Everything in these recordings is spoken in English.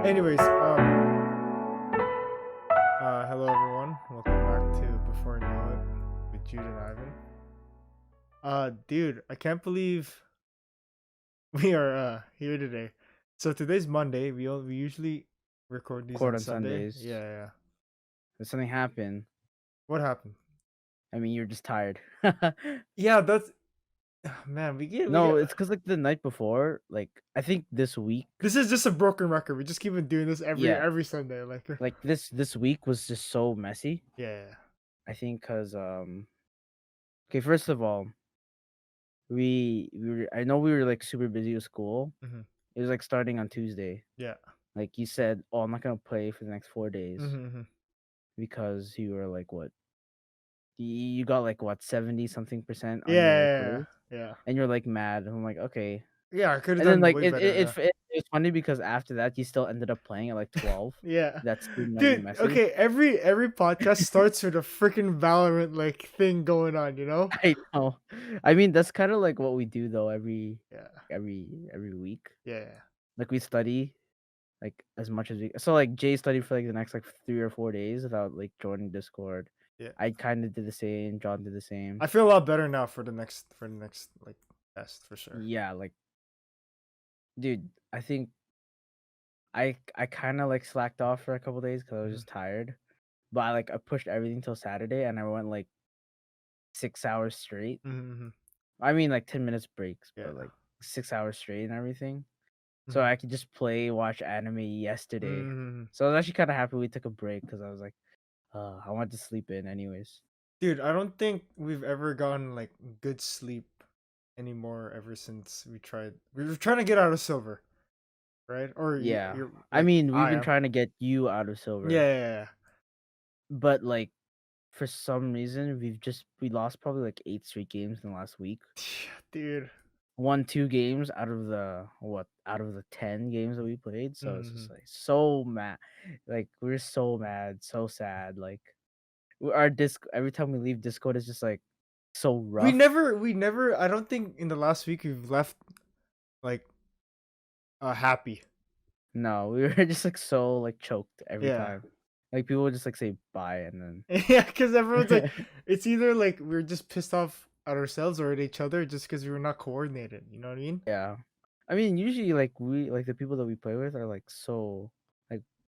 Anyways, hello everyone. Welcome back to Before You Know It with Jude and Ivan. Dude, I can't believe we are here today. So today's Monday. We usually record these Record on on Sunday. Sundays. Yeah. Did something happen? What happened? I mean, you're just tired. Yeah, that's man. We No, get. it's because like the night before, like I think this week, This is just a broken record. We just keep on doing this yeah, every Sunday. Like, like this week was just so messy. yeah. I think because okay, first of all, I know we were like super busy with school. Mm-hmm. It was like starting on Tuesday. Yeah. Like you said, oh, I'm not gonna play for the next 4 days Mm-hmm. because you were like what? You got like what 70 something percent on your Yeah. quiz, Yeah. and you're like mad. I'm like, okay. Yeah. I could have And then, done like, way it better. it Yeah. it's funny because after that, you still ended up playing at, like, 12. Yeah. That seemed, like, Dude, messy. okay, every podcast starts with a freaking Valorant like thing going on, you know? I know. I mean, that's kinda like what we do, though, Yeah. every week. Yeah. Like, we study, like, as much as we so, like, Jay studied for, like, the next, like, 3 or 4 days without, like, joining Discord. Yeah. I kinda did the same, John did the same. I feel a lot better now for the next like test for sure. Yeah, like, dude, I think I kinda, like, slacked off for a couple days because I was Mhm. just tired. But I pushed everything till Saturday, and I went, like, 6 hours straight. Mhm. I mean, like 10 minutes breaks, Yeah. but like 6 hours straight and everything. So Mhm. I could just play, watch anime yesterday. Mhm. So I was actually kind of happy we took a break because I was like, I wanted to sleep in anyways. Dude, I don't think we've ever gotten like good sleep anymore ever since we were trying to get out of silver, right? Or Yeah. you're I like mean, we've I been am. trying to get you out of Yeah, silver, yeah, but like for some reason, we lost probably like 8 straight games in the last week. yeah. Dude. Won 2 games out of the 10 games that we played. So it's just Mhm. like so mad. Like we're so mad, so sad. Like our disc every time we leave Discord is just like so rough. We never I don't think in the last week we've left like happy. No, we were just like so like choked every Yeah. time. Like people would just like say bye and Yeah, because everyone's like, then it's either like we're just pissed off at ourselves or at each other just because we were not coordinated. You know what I mean? yeah. I mean usually like we like the people that we play with are like so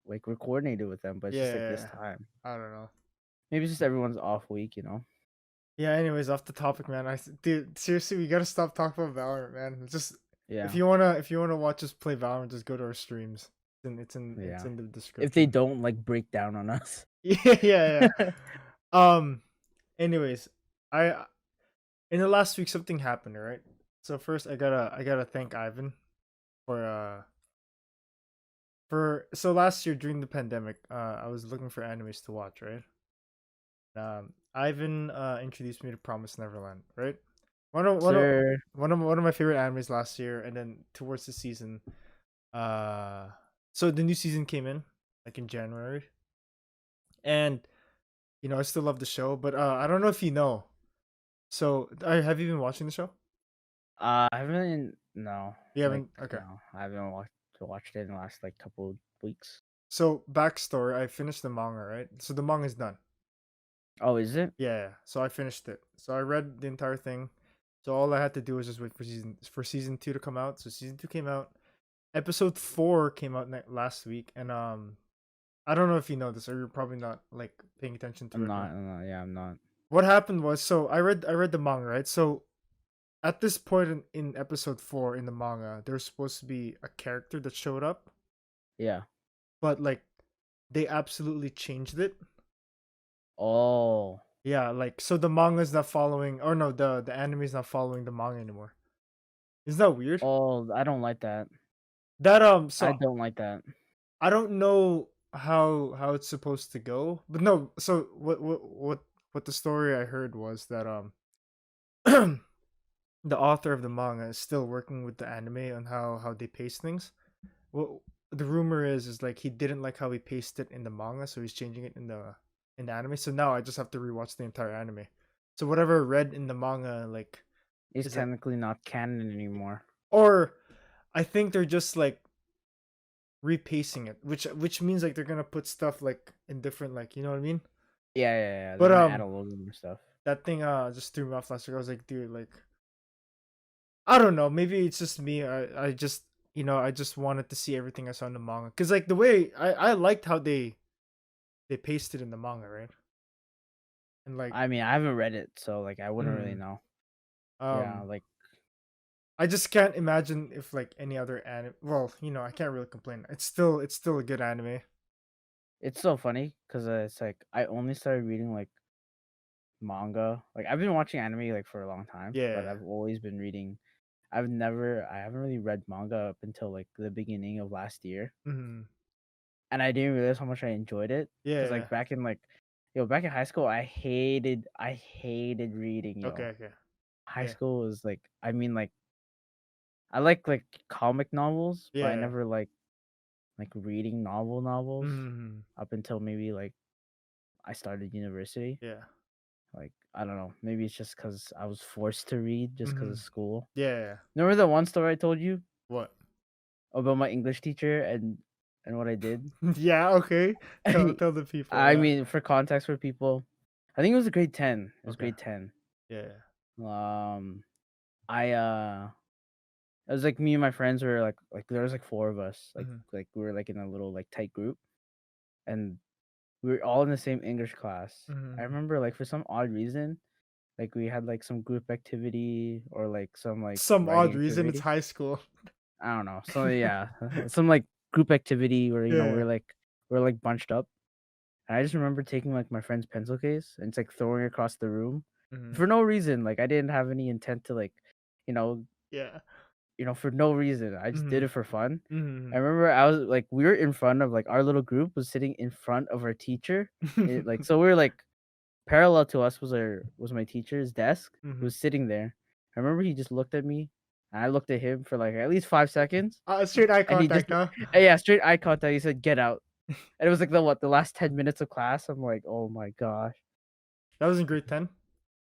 like we're coordinated with them, but it's just like this Yeah. time. I don't know. Maybe it's just everyone's off week, Yeah. Anyways, off the topic, man. Dude, seriously, we gotta stop talking about Valorant, man. It's just Yeah. if you wanna watch us play Valorant, just go to our streams. It's Yeah. in the If they description. don't like break down on us. Yeah. Um. Anyways, I in the last week something happened, right? So first, I gotta thank Ivan for so last year during the pandemic, I was looking for animes to watch, right? Ivan introduced me to Promise Neverland, right? One of one of Sir. one of my favorite animes last year, and then towards the season, uh, so the new season came in like in January, and I still love the show, but I don't know if you know. So, have you been watching the show? I haven't no. You Like haven't? Okay. no. I haven't watched it in the last like couple weeks. So backstory, I finished the manga, right? So the manga is done. Oh, is it? Yeah, so I finished it. So I read the entire thing. So all I had to do was just wait for season 2 to come out. So season 2 came out. Episode 4 came out last week, and I don't know if you know this or you're probably not like paying attention to I'm it not. more. I'm not. Yeah, I'm not. What happened was, so I read the manga, right? So at this point in episode 4 in the manga, there's supposed to be a character that showed up, Yeah. but like they absolutely changed it. Oh. Yeah, like so the manga's not following, or no, the anime's not following the manga anymore. Isn't that weird? Oh, I don't like that. That I so don't like that. I don't know how it's supposed to go, but no. So what the story I heard was that the author of the manga is still working with the anime on how they pace things. Well, the rumor is like he didn't like how he paced it in the manga, so he's changing it in the anime. So now I just have to rewatch the entire anime. So whatever I read in the manga, like It's is like, technically not canon anymore. or I think they're just like repacing it, which means like they're gonna put stuff like in different, like, you know what I mean? Yeah, yeah, yeah. They're But gonna add a little bit more stuff. that thing just threw me off last week. I was like, dude, like, I don't know, maybe it's just me. I just, I just wanted to see everything I saw in the manga, because like the way I liked how they pasted in the manga, right? And like, I mean, I haven't read it, so like I wouldn't really mm, know. Yeah, um like I just can't imagine if like any other anime. Well, I can't really complain. It's still a good anime. it's so funny because it's like I only started reading like manga. Like I've been watching anime like for a long time, but Yeah. I've always been reading. I haven't really read manga up until like the beginning of last year, Hmm. and I didn't realize how much I enjoyed it. Because Yeah. like back in high school, I hated reading. Okay. Yo, Okay. high Yeah. school was like, I mean, like I like comic novels, but I Yeah. never like reading novels Hmm. up until maybe like I started university. Yeah. Like I don't know, maybe it's just because I was forced to read just because Hmm. of school. Yeah. Remember the one story I told you What? about my English teacher and what I did? Yeah. Okay. Tell the people. I mean, for context for people, I think it was a grade 10. It was Okay. grade 10. Yeah. Um, I it was like me and my friends were like there was like four of us. Hmm. Like we were like in a little like tight group, and we were all in the same English class. I Hmm. remember like for some odd reason, like we had like some group activity or like some like Some writing odd reason it's activity. high school. I don't know. So yeah, some like group activity where Yeah. we're like bunched up. And I just remember taking like my friend's pencil case and it's like throwing it across the room Hmm. for no reason. Like I didn't have any intent to like, you know, Yeah. for no reason. I just did Hmm. it for fun. I Hmm. remember I was like we were in front of like our little group was sitting in front of our teacher. Like so we were like parallel to us was my teacher's desk who Hmm. was sitting there. I remember he just looked at me and I looked at him for like at least 5 seconds. Straight eye And he just contact, huh? yeah, straight eye contact. He said, "Get out." And it was like the last 10 minutes of class. I'm like, oh my gosh. That was in grade 10.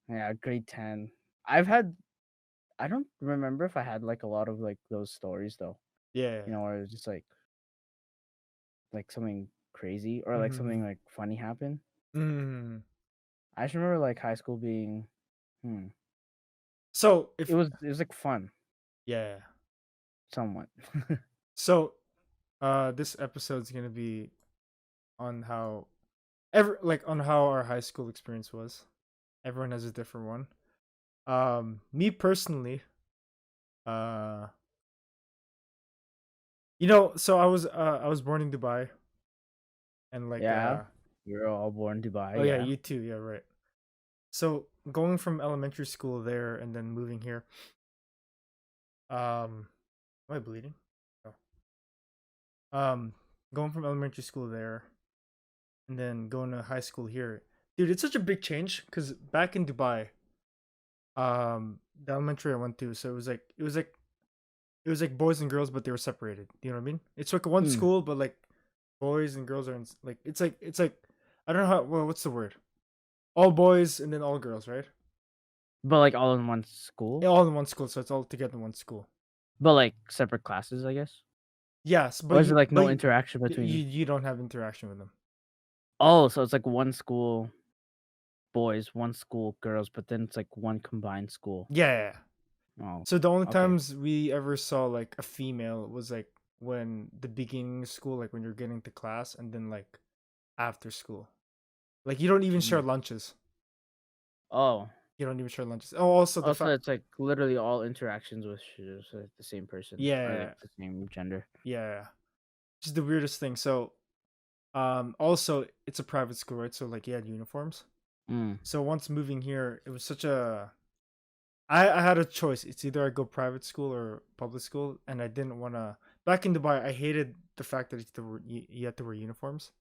Yeah, grade 10. I've had I don't remember if I had like a lot of like those stories though. Yeah. Where it was just like something crazy or like something Hmm. like funny happened. Hmm. I just remember like high school being hmm. So if It was like fun, yeah. somewhat. So this episode's gonna be on how on how our high school experience was. Everyone has a different one. Me personally, uh so I was born in Dubai, and like Yeah. We were all born to buy, oh yeah, yeah. you too, yeah, right. So going from elementary school there and then moving here, am I bleeding? Oh. Um Going from elementary school there and then going to high school here. Dude, it's such a big change because back in Dubai, the elementary I went to, so it was like boys and girls, but they were separated. You know what I mean? It's like one Mm. school, but like boys and girls are like it's like I don't know how. Well, what's the word? All boys and then all girls, right? But like all in one Yeah, school? all in one school, so it's all together in one school. But like separate classes, I guess. Yes, Or but is it you like but no you, interaction you between you don't have interaction with them. Oh, so it's like one school boys, one school girls, but then it's like one combined school. Yeah, yeah, yeah. Oh, So the only okay. times we ever saw like a female was like when the beginning of school, like when you're getting to class, and then like after school. Like you don't even share Mm. lunches. Oh. You don't even share lunches. Oh, also the Also, fact. it's like literally all interactions with just like the same person or Yeah, like the same gender. yeah. Just the weirdest thing. So, also it's a private school, right? So like, you had uniforms. Mm. So once moving here, it was such a. I had a choice. It's either I go private school or public school, and I didn't want to. Back in Dubai, I hated the fact that you had to wear uniforms.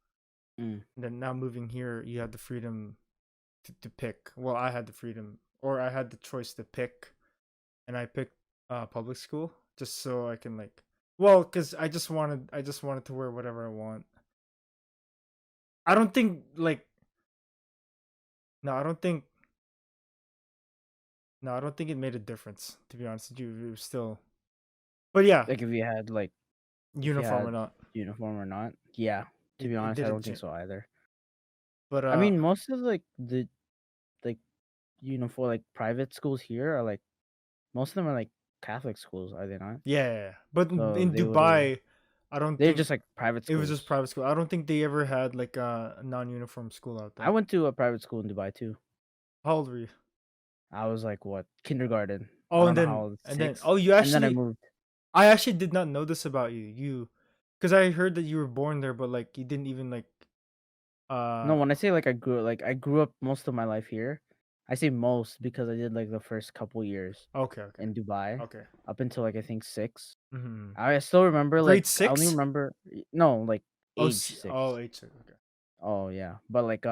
Mm. And then now moving here, you had the freedom to pick. Well, I had the freedom, or I had the choice to pick, and I picked public school just so I can like. Well, because I just wanted to wear whatever I want. I don't think like no, I don't think no, I don't think it made a difference. To be honest with you, it was still. But yeah, Like if you had if you uniform or had not. uniform or not. Yeah, to be It honest, I didn't don't think change. so either. But I mean, most of like the like uniform like private schools here are like most of them are like Catholic schools, are they not? yeah, yeah, yeah. But So in they would have Dubai, I don't they're think just like private it was just schools. private school. I don't think they ever had like a non-uniform school out I there. went to a private school in Dubai too. How old were you? I was like what kindergarten. I Oh, don't know how old, and then 6, oh, you and then I actually moved. I actually did not know this about you. Because I heard that you were born there, but like you didn't even like No, uh when I say like I grew up most of my life here. I say most because I did like the first couple years okay, okay, in Dubai okay. up until like I think 6. Mm-hmm. I still remember like Grade I only 6? remember no like Oh, age 6. oh, 8, 6. Okay. Oh yeah, but like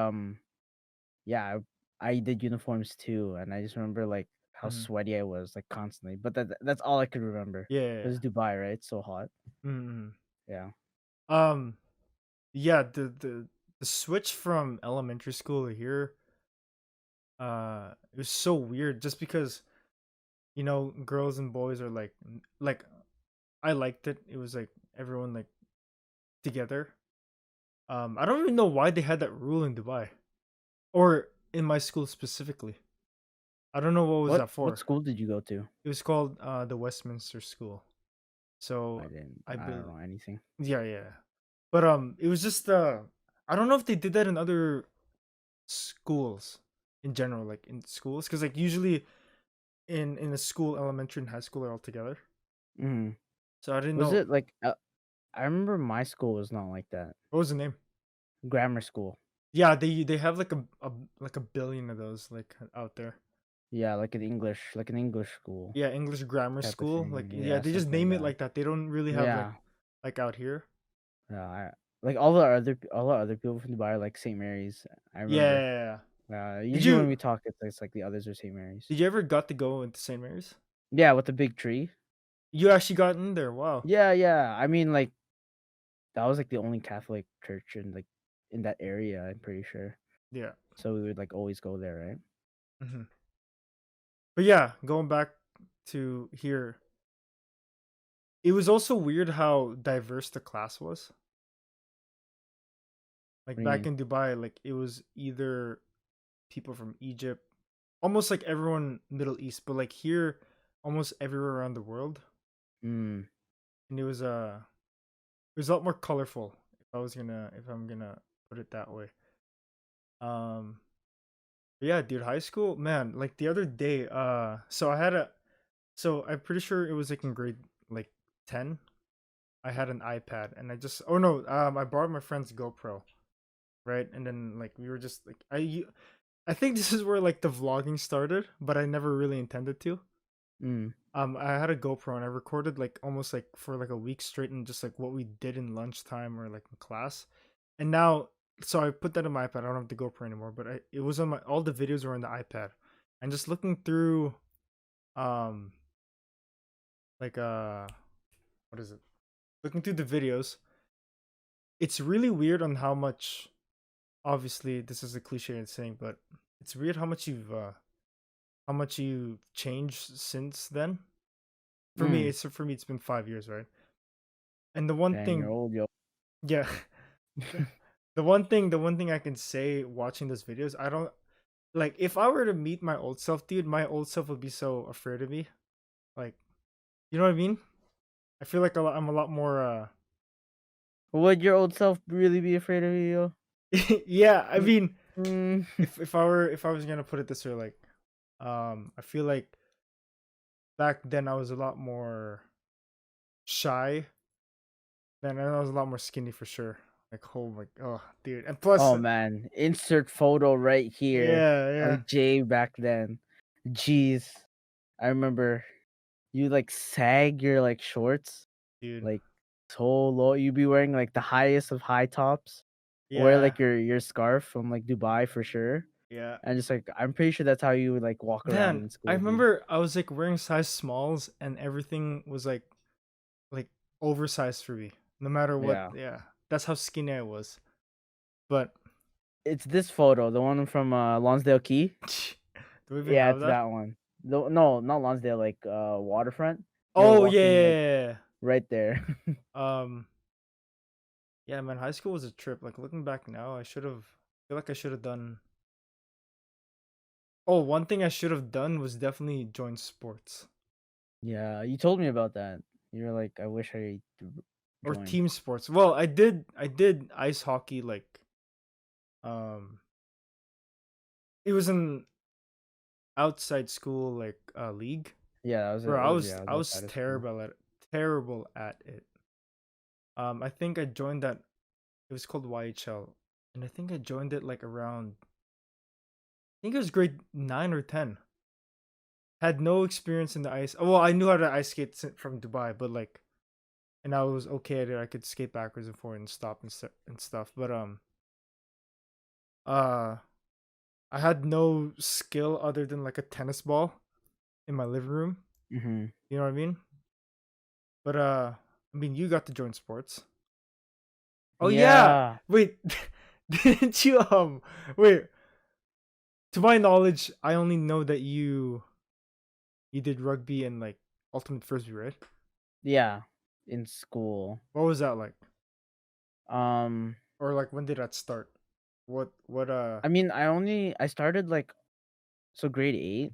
yeah, I did uniforms too, and I just remember like how Mm-hmm. sweaty I was like constantly. But that's all I could remember. Yeah, yeah, Because yeah. Dubai, right? It's so hot. Mm-hmm. Yeah. Um, yeah, the switch from elementary school to here, it was so weird just because girls and boys are like I liked it. It was like everyone like together. I don't even know why they had that rule in Dubai or in my school specifically. I don't know what was that What for. school did you go to? It was called the Westminster School. So I I don't believe, know anything. yeah, yeah. But it was just I don't know if they did that in other schools in general, like in schools, because like usually in a school, elementary and high school are all together. Hmm. So I didn't Was know it like I remember my school was not like that. what was the name. Grammar school. Yeah, they have like a billion of those like out there. Yeah, like an English school Yeah, English grammar type of school. Like thing. yeah, Yeah, they just something like name it that. like that. They don't really have Yeah. like out here. Yeah, like all the other people from Dubai are like St. Mary's. I Yeah, remember. yeah, yeah. Did Usually when you we talk, it's like the others are St. Mary's. did you ever got to go into St. Mary's? Yeah, with the big tree. You actually got in there. Wow. Yeah, yeah. I mean, like that was like the only Catholic church in that area. I'm pretty sure. Yeah. So we would like always go there, right? Hmm. But yeah, going back to here, it was also weird how diverse the class was. Like What do you back mean? in Dubai, like it was either people from Egypt, almost like everyone Middle East, but like here, almost everywhere around the world, Mm, and it was a lot more colorful. If I'm gonna put it that way. Um, but yeah, dude, high school, man. Like the other day, so I'm pretty sure it was like in grade like 10. I had an iPad, and oh no, I borrowed my friend's GoPro, right? And then like we were just like I think this is where like the vlogging started, but I never really intended to. mm. I had a GoPro and I recorded like almost like for like a week straight and just like what we did in lunchtime or like in class. And now, so I put that in my iPad. I don't have the GoPro anymore, but it was on my all the videos were on the iPad. And just looking through, um, like what is it? Looking through the videos, it's really weird on how much. Obviously, this is a cliche in saying, but it's weird how much you've changed since then. Mm. For me it's been 5 years, right? And the one Dang, you're thing, old, yo. yeah, the one thing I can say watching those videos, I don't like if I were to meet my old self, dude, my old self would be so afraid of me. Like, you know what I mean? I feel like I'm a lot more Would your old self really be afraid of you, yeah, I yo? mean, Mm. if I was gonna put it this way, like I feel like back then I was a lot more shy. Then I was a lot more skinny for sure. Like oh my oh dude. And plus Oh man, insert photo right here yeah, yeah, of Jay back then. Jeez, I remember you like sag your like shorts dude. like so low. You be wearing like the highest of high tops, wear Yeah, like your scarf from like Dubai for sure, yeah. and just like I'm pretty sure that's how you would like walk around Man, in I school, dude. remember I was like wearing size smalls and everything was like oversized for me. No matter what, Yeah, yeah. That's how skinny I was. But it's this photo, the one from Lonsdale Key. do we even Yeah, have it's that? that one. No, not Lonsdale, like Waterfront. You're Oh yeah, walking yeah, like yeah, yeah. right there. Um, yeah, man, high school was a trip. Like looking back now, feel like I should have done. Oh, one thing I should have done was definitely join sports Yeah, you told me about that. You're like, I wish or joined. team sports. Well, I did ice hockey. Like, um, it was an outside school like league. Yeah, Bro, I was I was outside of school. terrible at it. I think I joined that. It was called YHL, and I think I joined it like around. I think it was grade 9 or 10. Had no experience in the ice. Well, I knew how to ice skate from Dubai, but like, and I was okay at it. I could skate backwards and forward and stop and stuff. But uh, I had no skill other than like a tennis ball in my living room. Hmm. You know what I mean? But I mean, you got to join sports. Oh yeah. Yeah, Wait, didn't you wait, to my knowledge, I only know that you did rugby and like ultimate frisbee, right? yeah, in school. What was that like? Um, Or like when did that start? What I mean, I started like so grade 8.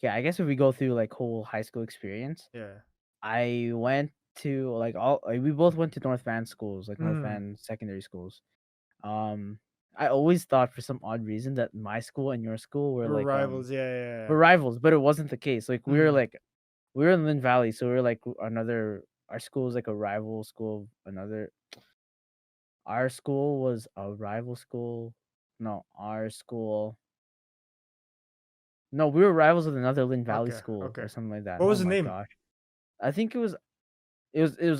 Yeah, I guess if we go through like whole high school experience, yeah. I went to like all like, we both went to North Van schools, like North Mm. Van secondary schools. Um, I always thought for some odd reason that my school and your school You were were like rivals, yeah, yeah, were yeah. rivals, but it wasn't the case. Like Mm. we were in Lynn Valley, so we were like another our school was like a rival school of another our school was a rival school. No, our school no, we were rivals with another Lynn Valley Okay, school or okay. something like that. What Oh was the my name? gosh. I think it was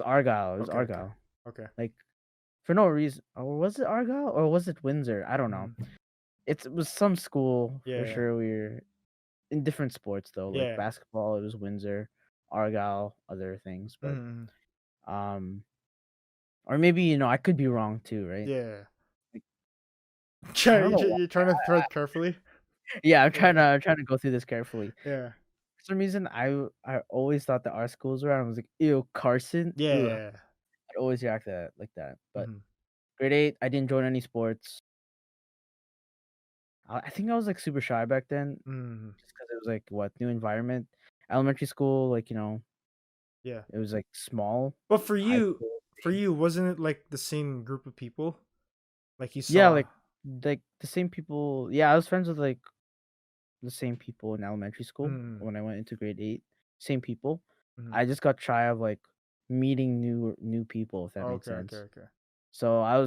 Argyle. It was Okay, okay. Argyle. Okay. Like for no reason. Or was it Argyle or was it Windsor? I don't know. Mm. It was some school Yeah, for yeah. sure. We were in different sports though. Like Yeah. basketball, it was Windsor, Argyle, other things. But Mm. um, or maybe I could be wrong too, right? Yeah. Like, I don't know. You're trying to thread carefully? Yeah, Yeah. I'm trying to go through this carefully. Yeah. For some reason, I always thought that our schools were. I was like, ew, Carson. Ugh. Yeah. I'd always react to that like that. But Mhm. grade 8, I didn't join any sports. I think I was like super shy back then, Mhm. just because it was like what new environment. Elementary school, like Yeah. it was like small. But High school, for big. you, wasn't it like the same group of people? Like you Yeah, saw. like the same people. Yeah, I was friends with like the same people in elementary school Mm. when I went into grade 8. Same people. Mhm. I just got shy of like meeting new people, if that makes Okay, okay, sense. okay. So I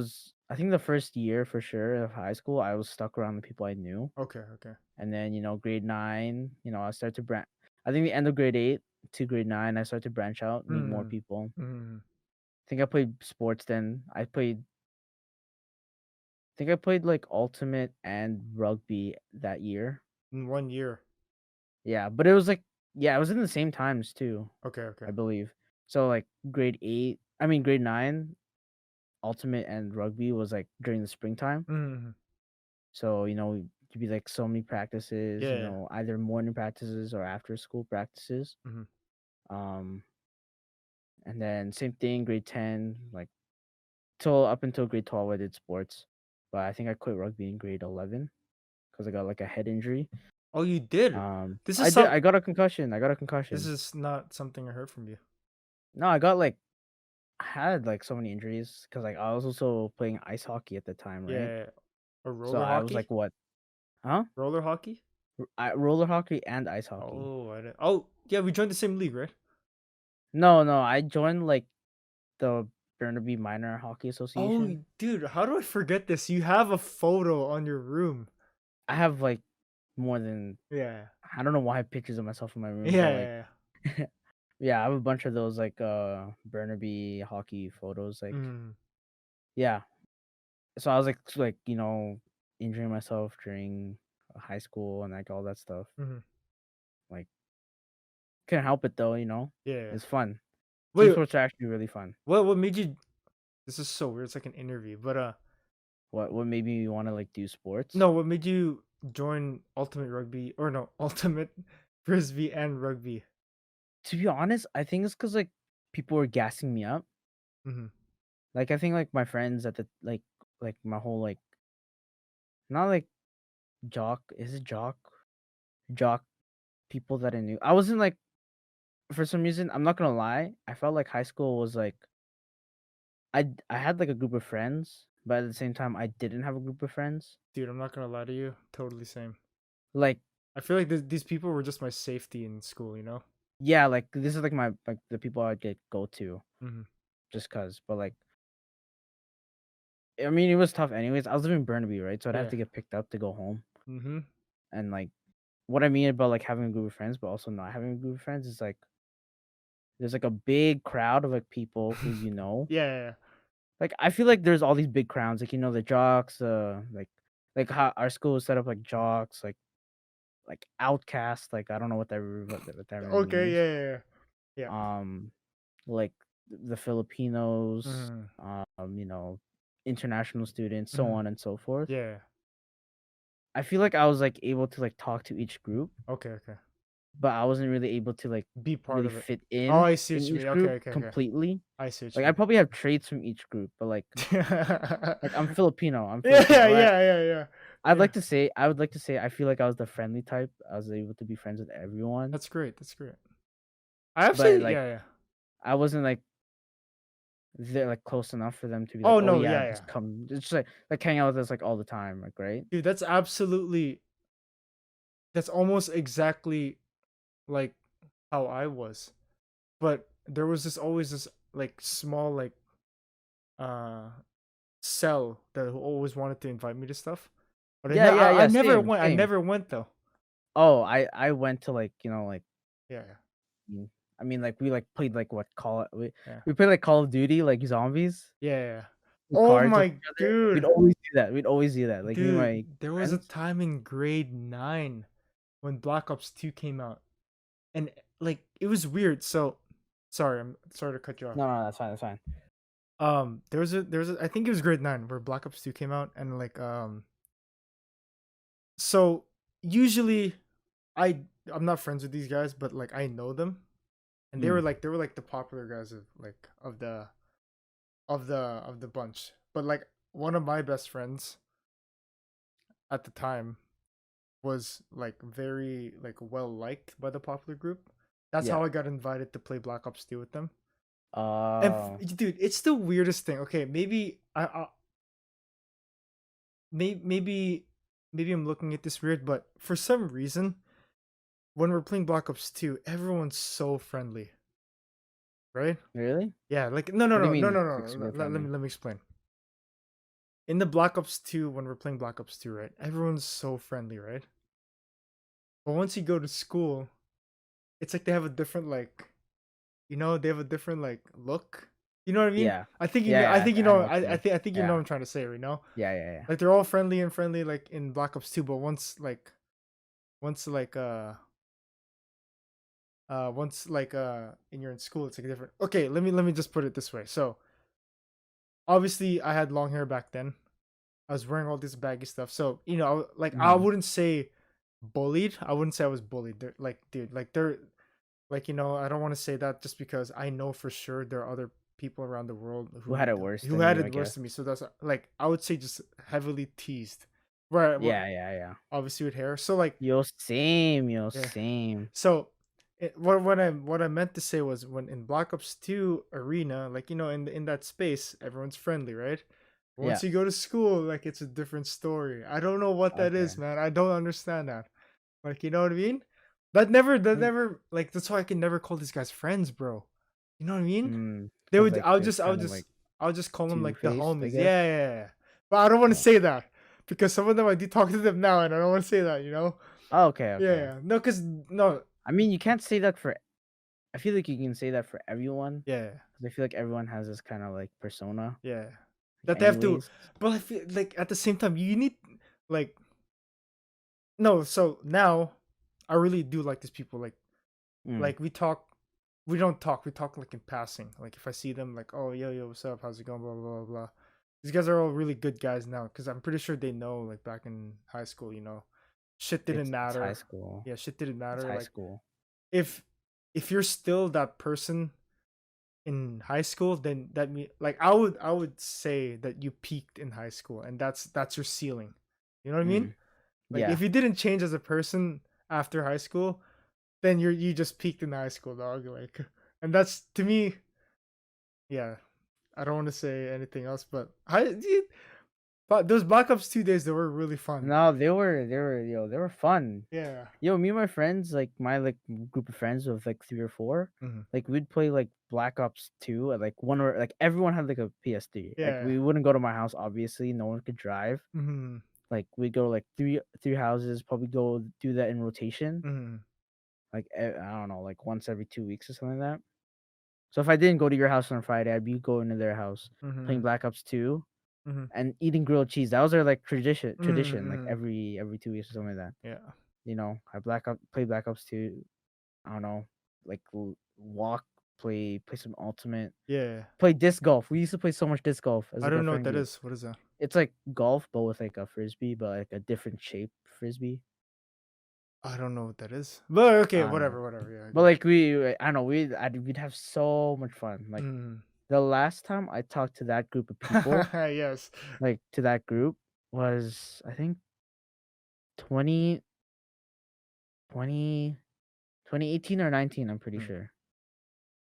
think the first year for sure of high school, I was stuck around the people I knew. Okay, okay. And then, grade 9, I started to I think the end of grade 8 to grade 9, I started to branch out, meet more Mm. people. Mm. I think I played sports then. I think I played like ultimate and rugby that year. In 1 year. Yeah, but it was like yeah, it was in the same times too, Okay, okay. I believe. So like grade 9, ultimate and rugby was like during the springtime. Mhm. So, you'd be like so many practices, Yeah, yeah. either morning practices or after school practices. Mhm. Um, and then same thing, grade 10, like till up until grade 12, I did sports. But I think I quit rugby in grade 11 because I got like a head injury. Oh, you did. This is I got a concussion. I got a this concussion. is not something I heard from you. No, I had like so many injuries because like I was also playing ice hockey at the time, right? Yeah. Or So roller I was hockey? like, what? Huh? Roller hockey? Roller hockey and ice hockey. Oh, I didn't. Oh, yeah, we joined the same league, right? No, no, I joined like the Burnaby Minor Hockey Oh, Association. dude, how do I forget this? You have a photo on your room. I have like more than Yeah. I don't know why I have pictures of myself in my Yeah, room, but like yeah, yeah, I have a bunch of those like Burnaby hockey photos. yeah. Like Mm. yeah, so I was like injuring myself during high school and like all that stuff. Mhm. Like couldn't help it though. Yeah, yeah. It's fun. Team Wait, sports are actually really fun. what made you this is so weird. It's like an interview, but What made me want to like do sports? no, what made you join Ultimate Rugby or no, Ultimate Frisbee and Rugby? To be honest, I think it's because like people were gassing me up. Mhm. Like I think like my friends at the like my whole like not like jock is it jock people that I knew. I wasn't like for some reason I'm not gonna lie. I felt like high school was like I had like a group of friends, but at the same time I didn't have a group of friends. Dude, I'm not gonna lie to you. Totally same. Like I feel like these people were just my safety in school, you know? yeah, like this is like my like the people I'd get go to Mhm. just cause. But like I mean it was tough anyways. I was living in Burnaby, right? So I'd have Yeah. to get picked up to go home. Mhm. And like what I mean about like having a group of friends, but also not having a group of friends is like there's like a big crowd of like people who you know. Yeah, yeah, yeah. Like I feel like there's all these big crowds, like the jocks, like how our school was set up like jocks, like outcast, like I don't know what that really Okay, means. yeah, yeah, yeah. Yeah. Um, like the Filipinos, Mhm. you know, international students, so Mhm. on and so forth. Yeah. I feel like I was like able to like talk to each group, Okay, okay. but I wasn't really able to like Be part really of it. fit Oh, in I see in what you each mean. Okay, group okay, okay. completely. I see what Like you I mean. probably have traits from each group, but like I'm Filipino. I'm Yeah, Filipino. yeah, Or yeah, yeah. I'd Yeah. like to say I would like to say I feel like I was the friendly type. I was able to be friends with everyone, That's great. That's great. I but actually, like yeah, yeah. I wasn't like they're like close enough for them to be like, Oh oh no, yeah, yeah, yeah. just come, just like hang out with us like all the time, like right? Dude, that's absolutely that's almost exactly like how I was. But there was this always this like small like uh cell that always wanted to invite me to stuff. But Yeah, yeah, I yeah. never Same, went. I same. never went though. Oh, I went to like like Yeah, yeah, mm, I mean like we like played like what call it yeah, we played like Call of Duty like zombies yeah, yeah. with Oh cards with my each other. We'd dude, always do that. We'd always do that. Like me and dude, my there was a friends. time in grade 9 when Black Ops 2 came out, and like it was weird. So, sorry, I'm sorry to cut you off. No, no, that's fine. That's fine. There was a I think it was grade 9 where Black Ops 2 came out, and like so usually I I'm not friends with these guys, but like I know them, and Mm, they were like the popular guys of like of the bunch. But like one of my best friends at the time was like very like well liked by the popular group. That's yeah. how I got invited to play Black Ops 2 with them. And Uh, dude, it's the weirdest thing. Okay, maybe maybe maybe I'm looking at this weird, but for some reason when we're playing Black Ops 2, everyone's so friendly, right? really? Yeah, like What do you no mean, no like no. super friendly? Let me explain. In the Black Ops 2, when we're playing Black Ops 2, right? Everyone's so friendly, right? But once you go to school, it's like they have a different like, they have a different like look. You know what I mean? Yeah, I yeah, think I know what you mean. I think you know Yeah, what I'm trying to say right now. yeah, yeah, yeah, Like they're all friendly and friendly like in Black Ops 2, but once like and you're in school, it's like different. Okay, let me just put it this way. So obviously I had long hair back then. I was wearing all this baggy stuff. So, like I mhm. wouldn't say bullied. I wouldn't say I was bullied. They're like, dude, like they're like, I don't want to say that just because I know for sure there are other people around the world Who had it worse who than had you, it I worse guess. than me. So that's like I would say just heavily teased. Right, Yeah, yeah, yeah. obviously with hair. So like, Yo, same, yo, yeah. same. So what I meant to say was when in Black Ops 2 arena, like in that space, everyone's friendly, right? Yeah, Once you go to school, like it's a different story. I don't know what that okay. is, man. I don't understand that. Like, you know what I mean? That Mm, never like that's why I can never call these guys friends, bro. You know what I mean? They cause would like they're kind of like I'll just call them like the two-faced, I homies. guess. Yeah, yeah, yeah. But I don't want to Yeah. say that because some of them I do talk to them now and I don't want to say that, Oh, okay, Yeah, okay. yeah. No, cuz no. I mean, you can't say that for. I feel like you can say that for everyone, Yeah. cause I feel like everyone has this kind of like persona, Yeah. like That they have to, anyways. but I feel like at the same time you need like no, so now I really do like these people Mm, like we don't talk, we talk like in passing. Like if I see them like, "Oh, yo, what's up? How's it going?" blah blah blah blah. These guys are all really good guys now cuz I'm pretty sure they know like back in high school, shit didn't it's high matter. school. Yeah, shit didn't It's matter high like school. if if you're still that person in high school, then that mean like I would say that you peaked in high school, and that's your ceiling. You know what I mean? Mm, Like yeah. if you didn't change as a person after high school, then you just peaked in high school, dog. Like, and that's to me, yeah. I don't want to say anything else, but those Black Ops 2 days, they were really fun. No, they were fun. Yeah. Yo, me and my friends, like my like group of friends of like three or four, Mhm. like we'd play like Black Ops 2 at like one or like everyone had like a PS3. Like Yeah. we wouldn't go to my house, obviously, no one could drive. Mhm. Like we'd go like three houses, probably go do that in rotation. Mhm. Like I don't know, like once every 2 weeks or something like that. So if I didn't go to your house on Friday, I'd be going to their house playing Mhm. Black Ops 2 Mhm. and eating grilled cheese. That was our like tradition, like Mhm. every 2 weeks or something like that. Yeah. I play Black Ops 2. I don't know, like walk, play some ultimate, Yeah. play disc golf. We used to play so much disc golf as I like a don't know what friend that group. is. What is that? It's like golf, but with like a frisbee, but like a different shape frisbee. I don't know what that is. But okay, I don't know, whatever, whatever. Yeah, I but got like I don't know, we'd have so much fun. you. Like Mm. the last time I talked to that group of people, Yes. like to that group, was I think 20 20 2018 or 19. I'm pretty Mm. sure.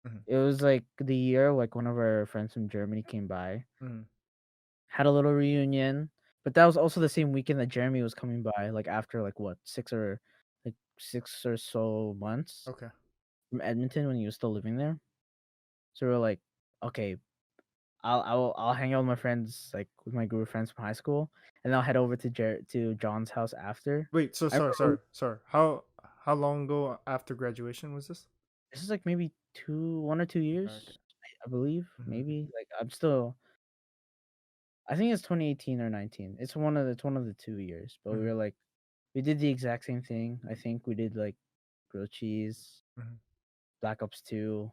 Mhm. It was like the year like one of our friends from Germany came by, Mhm. had a little reunion, but that was also the same weekend that Jeremy was coming by, like after like what 6 or so months Okay. from Edmonton when he was still living there. So we are like, okay, I'll hang out with my friends, like with my group of friends from high school, and I'll head over to John's house after. Wait, so I sorry, remember sorry, sorry. How long ago after graduation was this? this is like maybe 1 or 2 years, Okay. I believe, Mhm. maybe. Like I'm still, I think it's 2018 or 19. It's one of the 2 years, but we Mhm. were like, we did the exact same thing. I think we did like grilled cheese, Mhm. Black Ops 2,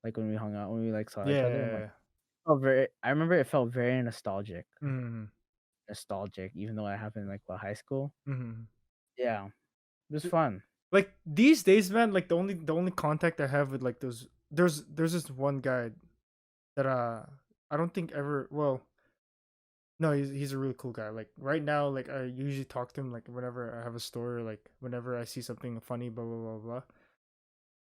like when we hung out, when we like saw Yeah, each yeah, other. I'm yeah, like, yeah. I remember it felt very nostalgic, Mhm. even though it happened like what, high school. Mhm. Yeah, it was Th- fun. Like these days, man, like the only contact I have with like those there's this one guy that I don't think ever well no, he's a really cool guy. Like right now, like I usually talk to him like whenever I have a story, or like whenever I see something funny, blah blah blah blah.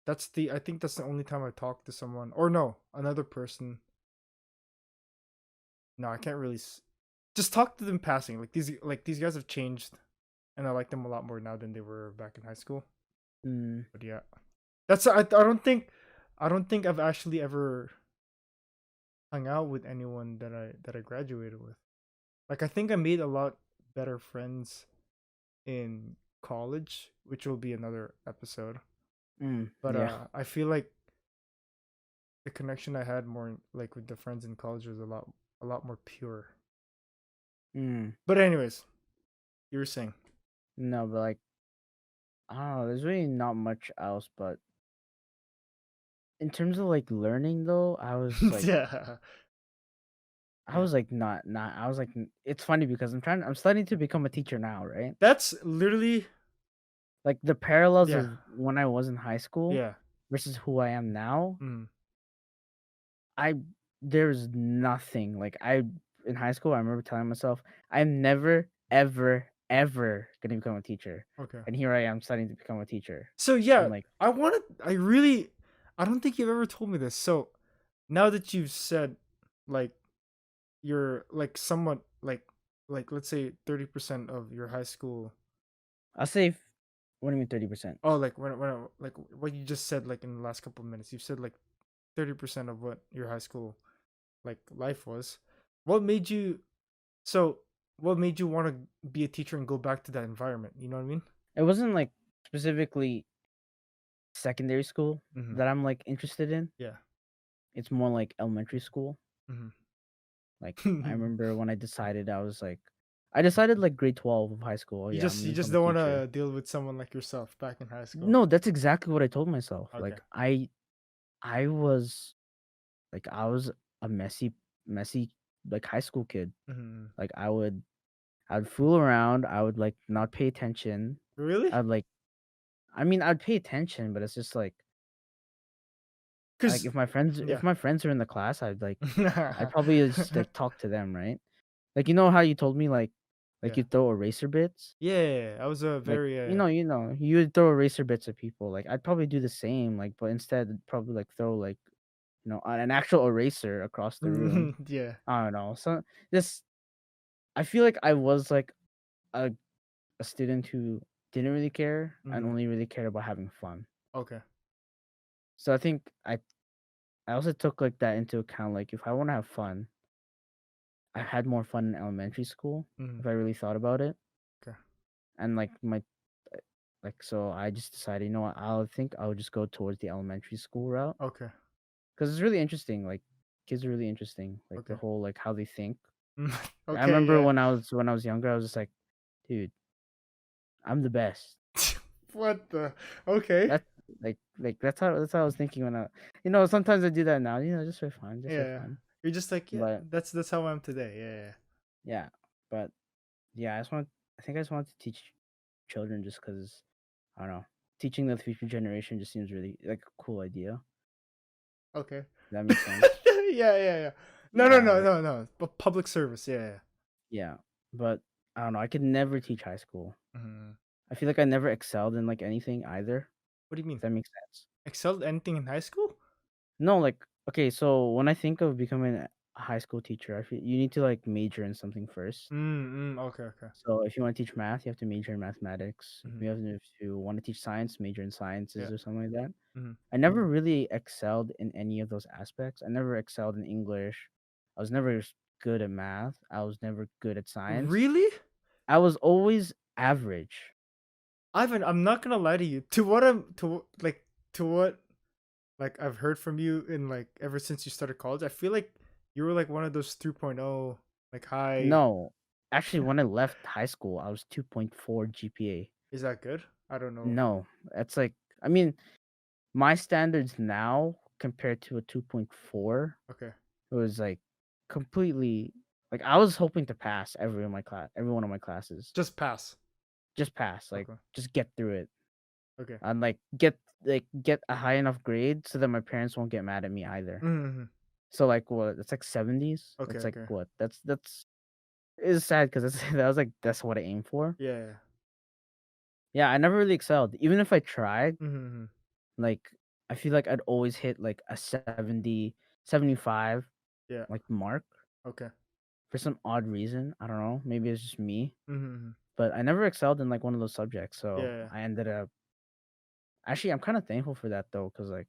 I think that's the only time I talk to someone, or no, another person. No, I can't really just talk to them passing. Like these guys have changed, and I like them a lot more now than they were back in high school. Mm, But yeah, I don't think I've actually ever hung out with anyone that I graduated with. Like I think I made a lot better friends in college, which will be another episode. But yeah. I feel like the connection I had more like with the friends in college was a lot more pure. Mm, But anyways, you were saying. no, but like, I don't know. There's really not much else, but in terms of like learning though, Yeah. I Yeah. was like not I was like it's funny because I'm studying to become a teacher now, right? That's literally Like the parallels yeah. of when I was in high school Yeah. versus who I am now, Mm. I there's nothing. Like I in high school, I remember telling myself, I'm never, ever gonna become a teacher. Okay. And here I am studying to become a teacher. So I'm yeah, like, I don't think you've ever told me this. So now that you've said like you're like somewhat like let's say 30% of your high school. I'll say what do you mean 30%? Oh, like like what you just said like in the last couple of minutes. You've said like 30% of what your high school like life was. What made you so what made you want to be a teacher and go back to that environment? You know what I mean? It wasn't like specifically secondary school Mhm. that I'm like interested in. Yeah. It's more like elementary school. Mhm. Like I remember when I decided like grade 12 of high school, oh You yeah, I'm just gonna you just become a don't want teacher. to deal with someone like yourself back in high school. No, that's exactly what I told myself. Okay. I was I was a messy like high school kid. Mhm. Like I would fool around, I would like not pay attention. Really? I'd like I mean I'd pay attention, but it's just like like Cause if yeah. my friends are in the class, I'd probably just like talk to them, right? Like you know how you told me like Yeah. you throw eraser bits? Yeah, I was a Like very you would throw eraser bits at people. Like I'd probably do the same, like but instead I'd probably like throw like an actual eraser across the room. yeah. I don't know. So this I feel like I was like a a student who didn't really care and Mhm. only really cared about having fun. Okay. So I think I also took like that into account. Like if I want to have fun, I had more fun in elementary school Mhm. if I really thought about it. Okay. And like so I just decided, you know what, I'll just go towards the elementary school route Okay. because it's really interesting. Like kids are really interesting. Like the Okay. whole like how they think. I okay, remember yeah. when I was younger, I was just like, dude, I'm the best. what the Okay. That's that's how I was thinking when sometimes I do that now, just for fun, just for Yeah. fun. You're just like, yeah, But that's how I am today. Yeah, yeah, but yeah, I think I just want to teach children just because I don't know, teaching the future generation just seems really like a cool idea. yeah. Okay. That makes sense. yeah. No, no, Yeah, no, like no, no. But public service, yeah. yeah, but I don't know. I could never teach high school. Mhm. I feel like I never excelled in like anything either. What do you If mean? that makes sense. Excelled anything in high school? No, like okay, so when I think of becoming a high school teacher, I feel you need to like major in something first. Okay, okay. So if you want to teach math, you have to major in mathematics. Mhm. If you want to teach science, major in sciences Yeah. or something like that. Mhm. I never really excelled in any of those aspects. I never excelled in English. I was never good at math. I was never good at science. Really? I was always average. Ivan, I'm not gonna lie to you. To what I'm to what like I've heard from you in like ever since you started college, I feel like you were like one of those 3.0 like high. No, actually, when I left high school, I was 2.4 GPA. Is that good? I don't know. No, that's like, I mean, my standards now compared to a 2.4, Okay. it was like completely like I was hoping to pass every one of my classes. Just pass. Just pass, like Okay. just get through it. Okay. And like get a high enough grade so that my parents won't get mad at me either. Mm-hmm. So like what? That's like 70s. Okay. That's like Okay. what? That's It's sad because that was like that's what I aim for. Yeah. Yeah, I never really excelled. Even if I tried, Mm-hmm. like I feel like I'd always hit like a 70, 75 Yeah. like mark Okay. for some odd reason. I don't know. Maybe it's just me, Mm-hmm. but I never excelled in like one of those subjects. So Yeah. I ended up actually I'm kind of thankful for that though, because like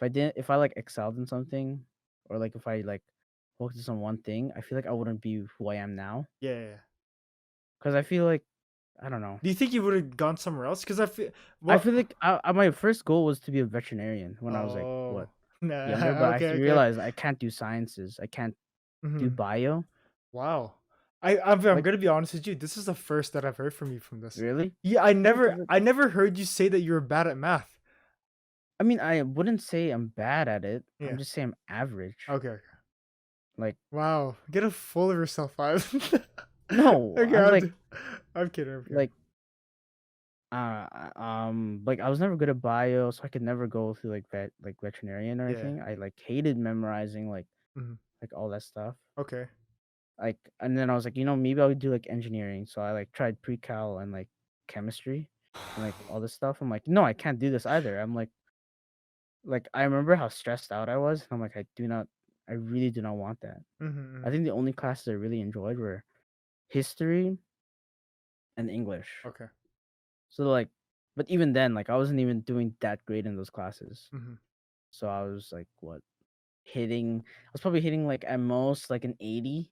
if I like excelled in something or like if I like focused on one thing, I feel like I wouldn't be who I am now. Yeah. Because I feel like I don't know. Do you think you would have gone somewhere else? Because I feel I what? feel like my first goal was to be a veterinarian when I was like Oh. what younger, Nah. but I Okay. Okay. realized I can't do sciences. I can't do Mm-hmm. bio. Wow. I'm Like gonna be honest with you. This is the first that I've heard from you from this. really? Yeah, Yeah, because I never heard you say that you were bad at math. I mean I wouldn't say I'm bad at it. I'm Yeah. just saying I'm average. Okay. Okay. Like Wow. Get a full of yourself, Ivan. no, okay. I'm kidding. I'm kidding. like like I was never good at bio, so I could never go through like veterinarian or Yeah. anything. I like hated memorizing Hmm. like all that stuff. Okay. Like and then I was like, maybe I would do like engineering. So I like tried pre-cal and like chemistry and like all this stuff. I'm like, no, I can't do this either. I'm like I remember how stressed out I was. And I'm like, I really do not want that. I Mm-hmm. think the only classes I really enjoyed were history and English. Okay. So like, but even then, like I wasn't even doing that great in those classes. Hmm. So I was like, what I was probably hitting like at most like an 80,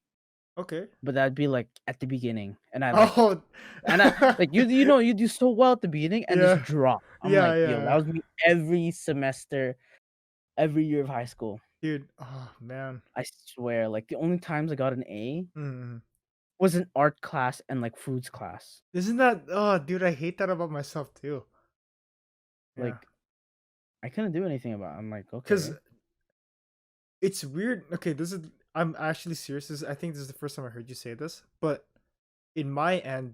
Okay. but that'd be like at the beginning, Oh. and I like you do so well at the beginning and just yeah. drop. I'm Yeah. like, yo, that Yeah. was me every semester, every year of high school. Dude. Oh man. I swear, like the only times I got an A Mm. was in art class and like foods class. Isn't that? Oh, dude. I hate that about myself too. Yeah. Like I couldn't do anything about it. I'm like, Cause okay. it's weird. Okay. This is. I'm actually serious. I think this is the first time I heard you say this. But in my end,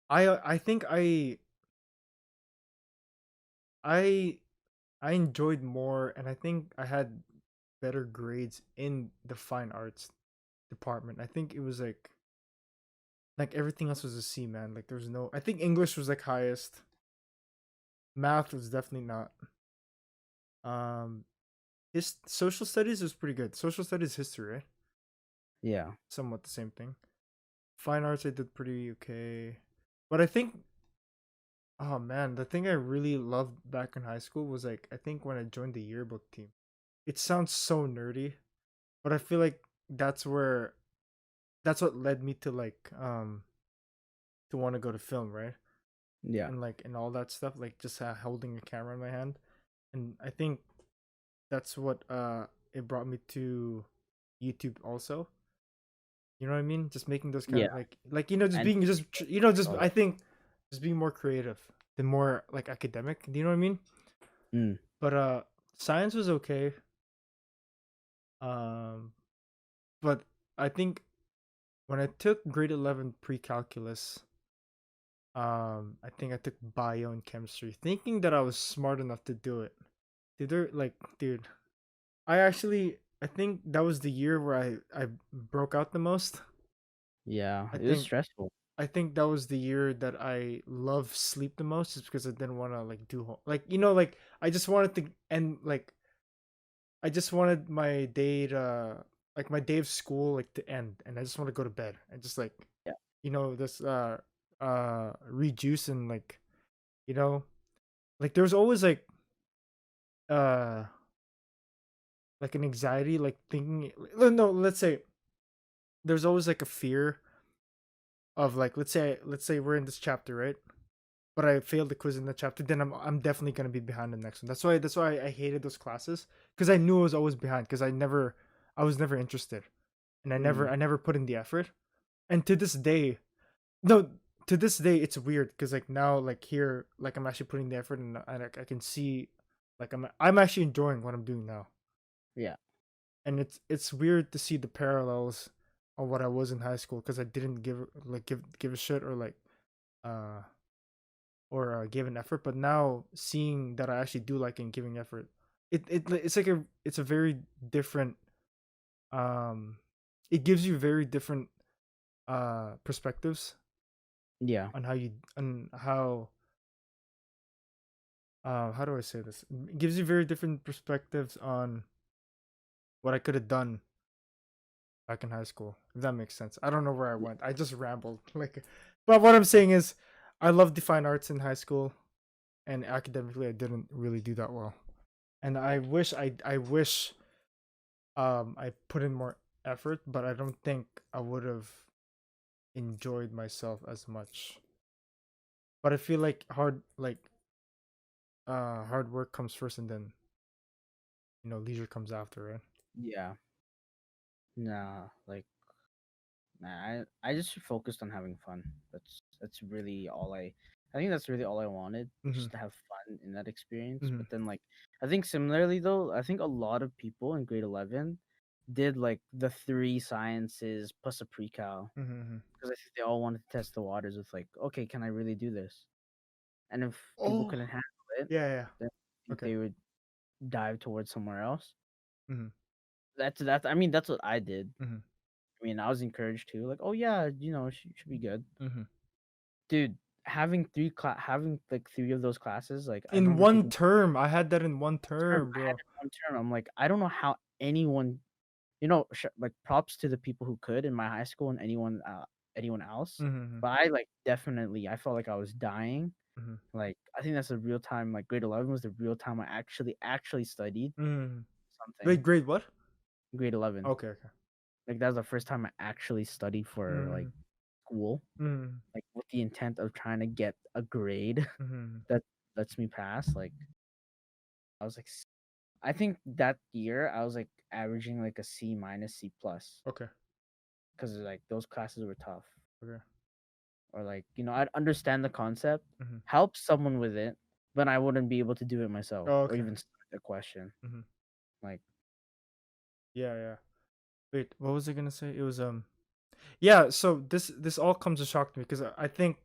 I think I I enjoyed more, and I think I had better grades in the fine arts department. I think it was like everything else was a C, man. Like there was no. I think English was like highest. Math was definitely not. Um, his social studies was pretty good. Social studies, history, right? Yeah. Somewhat the same thing. Fine arts, I did pretty okay, but I think, oh man, the thing I really loved back in high school was like I think when I joined the yearbook team. It sounds so nerdy, but I feel like that's where that's what led me to want to go to film, right? Yeah. And all that stuff, like just holding a camera in my hand, and I think that's what it brought me to YouTube also. You know what I mean? Just making those kind Yeah. of like just And being just just all I that. think just being more creative than more like academic. Do you know what I mean? Mm. But science was okay. Um, but I think when I took grade 11 pre-calculus, I think I took bio and chemistry, thinking that I was smart enough to do it. Dude, I think that was the year where I broke out the most. Yeah. I It was think stressful. I think that was the year that I love sleep the most, is because I didn't want to like do like like I just wanted to end like I just wanted my day to like my day of school like to end, and I just want to go to bed and just like Yeah. this read juice and you know like there's always uh like an anxiety like thinking no, let's say there's always like a fear of like let's say we're in this chapter, right? But I failed the quiz in the chapter, then I'm definitely gonna be behind the next one. That's why I hated those classes, because I knew I was always behind, because I was never interested, and Mm. I never put in the effort. And to this day, no, to this day it's weird, because like now like here like I'm actually putting the effort, and I can see like I'm actually enjoying what I'm doing now, Yeah. and it's weird to see the parallels of what I was in high school, because I didn't give a shit, uh gave an effort. But now seeing that I actually do like and giving effort, it's a very different um it gives you very different perspectives Yeah. on how do I say this? It gives you very different perspectives on what I could have done back in high school. If that makes sense. I don't know where I went. I just rambled. But what I'm saying is, I loved the fine arts in high school, and academically, I didn't really do that well. And I wish I put in more effort, but I don't think I would have enjoyed myself as much. But I feel like hard work comes first, and then leisure comes after, right? Yeah. Nah. Like, nah, I just focused on having fun. That's really all I think that's really all I wanted, Mm-hmm. just to have fun in that experience. Mm-hmm. But then like I think similarly though, I think a lot of people in grade 11 did like the three sciences plus a pre-cal, Mm-hmm. because I think they all wanted to test the waters with like, okay, can I really do this? And if people Oh, couldn't handle it, yeah, yeah. then I think Okay. they would dive towards somewhere else. Mm-hmm. That's I mean that's what I did. Mm-hmm. I mean I was encouraged to like, oh yeah, should be good. Mm-hmm. Dude, having like three of those classes, like I In remember one taking term, I had that in one term. term, I had bro. it one term. I'm like, I don't know how anyone, like props to the people who could in my high school and anyone else. Mm-hmm. But I like definitely, I felt like I was dying. Mm-hmm. Like I think that's the real time. Like grade 11 was the real time I actually studied Mm-hmm. something. Wait, grade what? Grade 11, Okay, okay. like that was the first time I actually studied for like Mm-hmm. school, Mm-hmm. like with the intent of trying to get a grade Mm-hmm. that lets me pass. Like I was like, I think that year I was like averaging like a C minus C plus, Okay. because like those classes were tough, Okay. or like I'd understand the concept, Mm-hmm. help someone with it, but I wouldn't be able to do it myself Oh, or okay. even start the question. Mm-hmm. Like Yeah, yeah. Wait, what was I gonna say? It was yeah. So this all comes as shock to me, because I think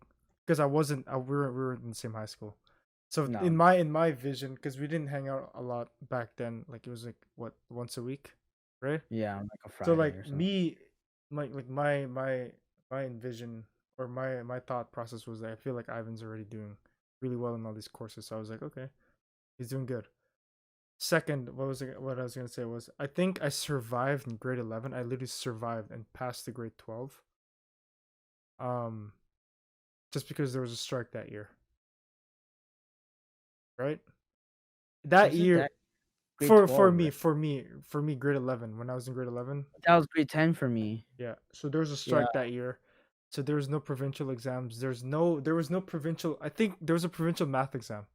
because I wasn't we were in the same high school, So No, in my vision, because we didn't hang out a lot back then, like it was like what, once a week, right? yeah, on like a So Friday like or something. me, my envision, or my thought process was that I feel like Ivan's already doing really well in all these courses. So I was like, okay, he's doing good. Second, what I was gonna say was I think I survived in grade 11. I literally survived and passed the grade 12. Um, just because there was a strike that year, right? That Was it year that grade 12, right? for me, grade 11. When I was in grade 11, That was grade 10 for me. yeah. So there was a Yeah, strike that year. So there was no provincial exams. There was no provincial. I think there was a provincial math exam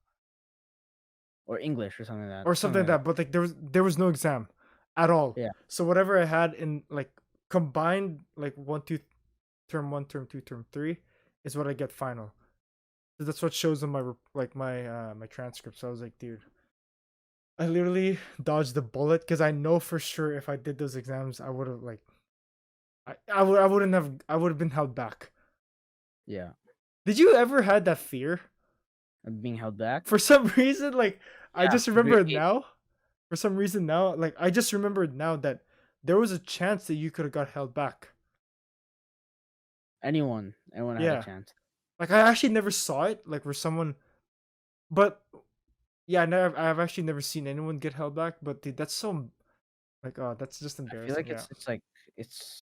or English or something like or that. something Something like like that. that. But like there was no exam at all. Yeah. So whatever I had in like combined like one, two, term one, term two, term three, is what I get final. So that's what shows on my like my transcript. So I was like, dude, I literally dodged the bullet because I know for sure if I did those exams, I would have like I would have been held back. Yeah. Did you ever had that fear? Being held back. For some reason, like I Yeah, just grade remember 8. now. For some reason now, like I just remembered now that there was a chance that you could have got held back. Anyone had a Yeah. chance. Like I actually never saw it, like where someone, but yeah, I've actually never seen anyone get held back. But dude, that's so like, oh, that's just I feel embarrassing. like Yeah, it's like it's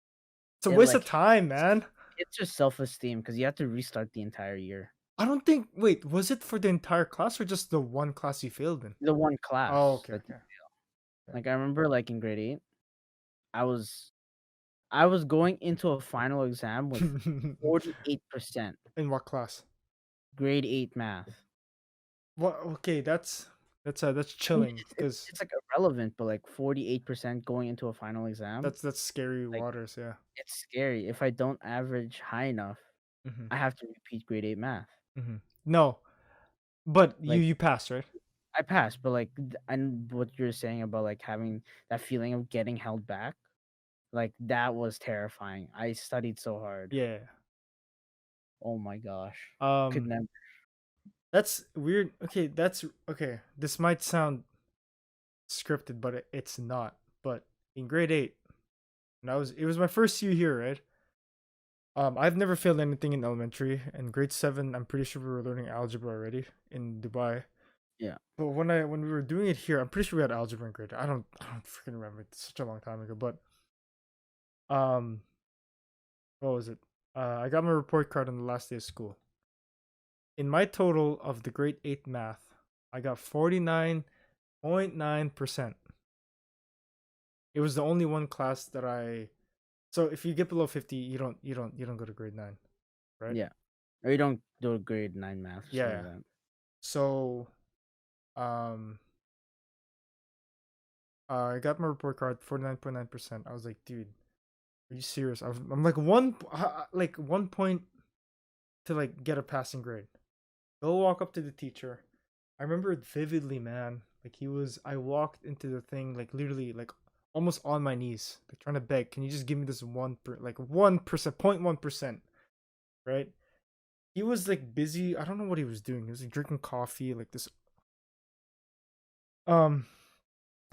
it's a it waste of like time, man. hits your self-esteem because you have to restart the entire year. I don't think. Wait, was it for the entire class or just the one class you failed in? The one Oh, class okay, that okay. like I remember like in grade 8, I was I was going into a final exam with In 48% what class? grade 8 math. What? Okay, that's I mean, chilling because it's like irrelevant, but like 48% going into a final exam, that's scary like waters. Yeah. it's scary. If I don't average high enough, Hmm. I have to repeat grade 8 math. Hmm. No, but Like you passed, right? I passed, but like and what you're saying about like having that feeling of getting held back, like that was terrifying. I studied so hard. Yeah. Oh my gosh. Could Um, never. that's weird. Okay, that's okay. This might sound scripted, but it's not. But in grade 8, and it was my first year here, right? I've never failed anything in elementary. And grade 7, I'm pretty sure we were learning algebra already in Dubai. Yeah. But when we were doing it here, I'm pretty sure we had algebra in grade. I don't freaking remember. It's such a long time ago. But um, what was it? I got my report card on the last day of school. In my total of the grade 8 math, I got 49.9%. It was the only one class that I. So if you get below 50, you don't go to grade 9, right? Yeah. Or you don't do a grade 9 math or Yeah. something Yeah. like that. So um I got my report card 49.9%. I was like, dude, are you serious? I'm like like 1 point to like get a passing grade. Go walk up to the teacher. I remember it vividly, man. Like I walked into the thing like literally like almost on my knees, like trying to beg. Can you just give me this 1%, 0.1%, right? He was like busy. I don't know what he was doing. He was like drinking coffee, like this. Um,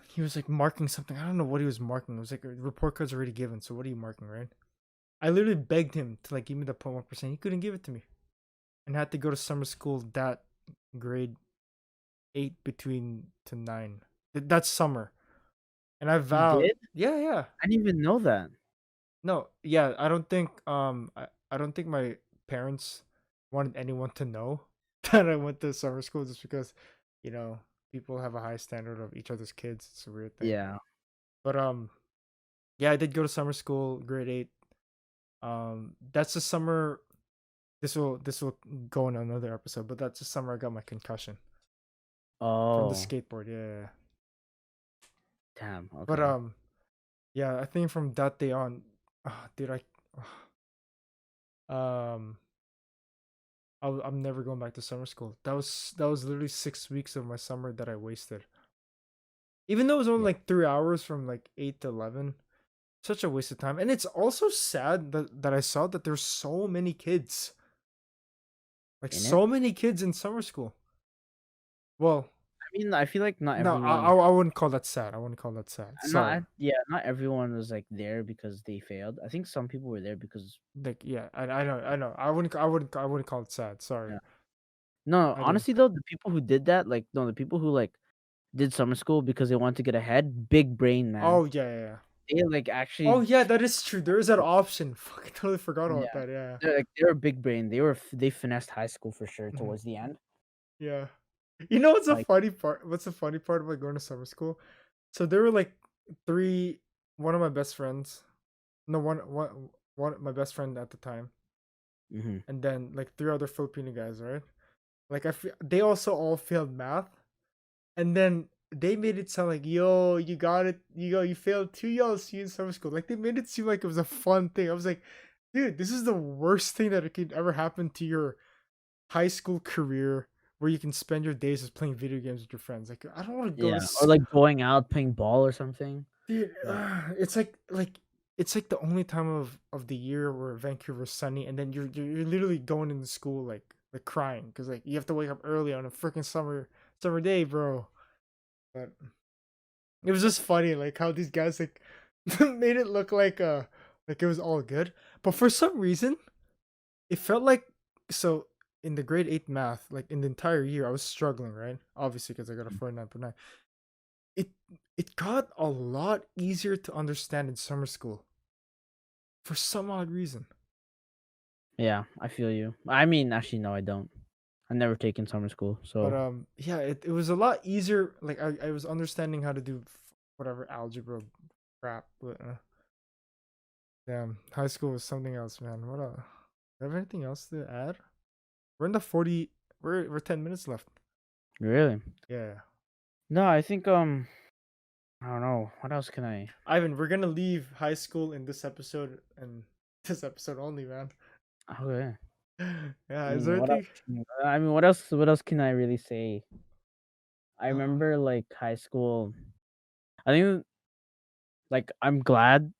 he was like marking something. I don't know what he was marking. It was like a report card's already given. So what are you marking, right? I literally begged him to like give me the 0.1%. He couldn't give it to me, and I had to go to summer school that grade 8 between to 9. That's summer. And I You vowed, did? yeah, yeah. I didn't even know that. No, yeah, I don't think my parents wanted anyone to know that I went to summer school just because, you know, people have a high standard of each other's kids. It's a weird thing. Yeah. But yeah, I did go to summer school, grade 8. That's the summer. This will go in another episode, but that's the summer I got my concussion from the Oh, skateboard. Yeah, yeah, yeah. damn. But Okay. yeah, I think from that day on, did I? Um, I'm never going back to summer school. That was literally 6 weeks of my summer that I wasted. Even though it was only Yeah. like 3 hours from like 8 to 11, such a waste of time. And it's also sad that I saw that there's so many kids, like In it? so many kids in summer school. Well, I mean, I feel like not no, everyone, I wouldn't call that sad. I wouldn't call that sad. Sorry. yeah, not everyone was like there because they failed. I think some people were there because Like, yeah, I know. I wouldn't call it sad. Sorry. yeah. No, I didn't. honestly though, the people who did that, like no, the people who like did summer school because they wanted to get ahead, big brain, man. Oh yeah, yeah, yeah. They like Oh actually, yeah, that is true. There is that option. Fuck, I totally forgot yeah, about that. Yeah. they were big brain. They finessed high school for sure Mhm. towards the end. Yeah. You know what's the Like, funny part? What's the funny part about going to summer school? So there were like three. One of my best friends. No, one my best friend at the time, hmm and then like three other Filipino guys, right? Like they also all failed math, and then they made it sound like, yo, you got it, you failed too, yo, see you in summer school. Like they made it seem like it was a fun thing. I was like, dude, this is the worst thing that could ever happen to your high school career, where you can spend your days just playing video games with your friends. Like I don't want to go to yeah, or like going out playing ball or something. dude, Like, it's like it's like the only time of the year where Vancouver's sunny, and then you're literally going into school like crying because like you have to wake up early on a freaking summer day, bro. But it was just funny, like how these guys like made it look like it was all good, but for some reason it felt like so in the grade 8 math, like in the entire year, I was struggling, right? Obviously, because I got a 49.9. It it got a lot easier to understand in summer school for some odd reason. yeah, I feel you. I mean, actually, no, I don't. I've never taken summer school, But so yeah, it was a lot easier. Like I was understanding how to do whatever algebra crap. But damn, high school was something else, man. What do you have anything else to add? We're in the 40. We're 10 minutes left. really. Yeah, No, I think I don't know. What else can I? Ivan, we're gonna leave high school in this episode and this episode only, man. Okay. Yeah, I is mean, there what else? anything? I mean, what else? What else can I really say? I Uh, remember like high school. I think like I'm glad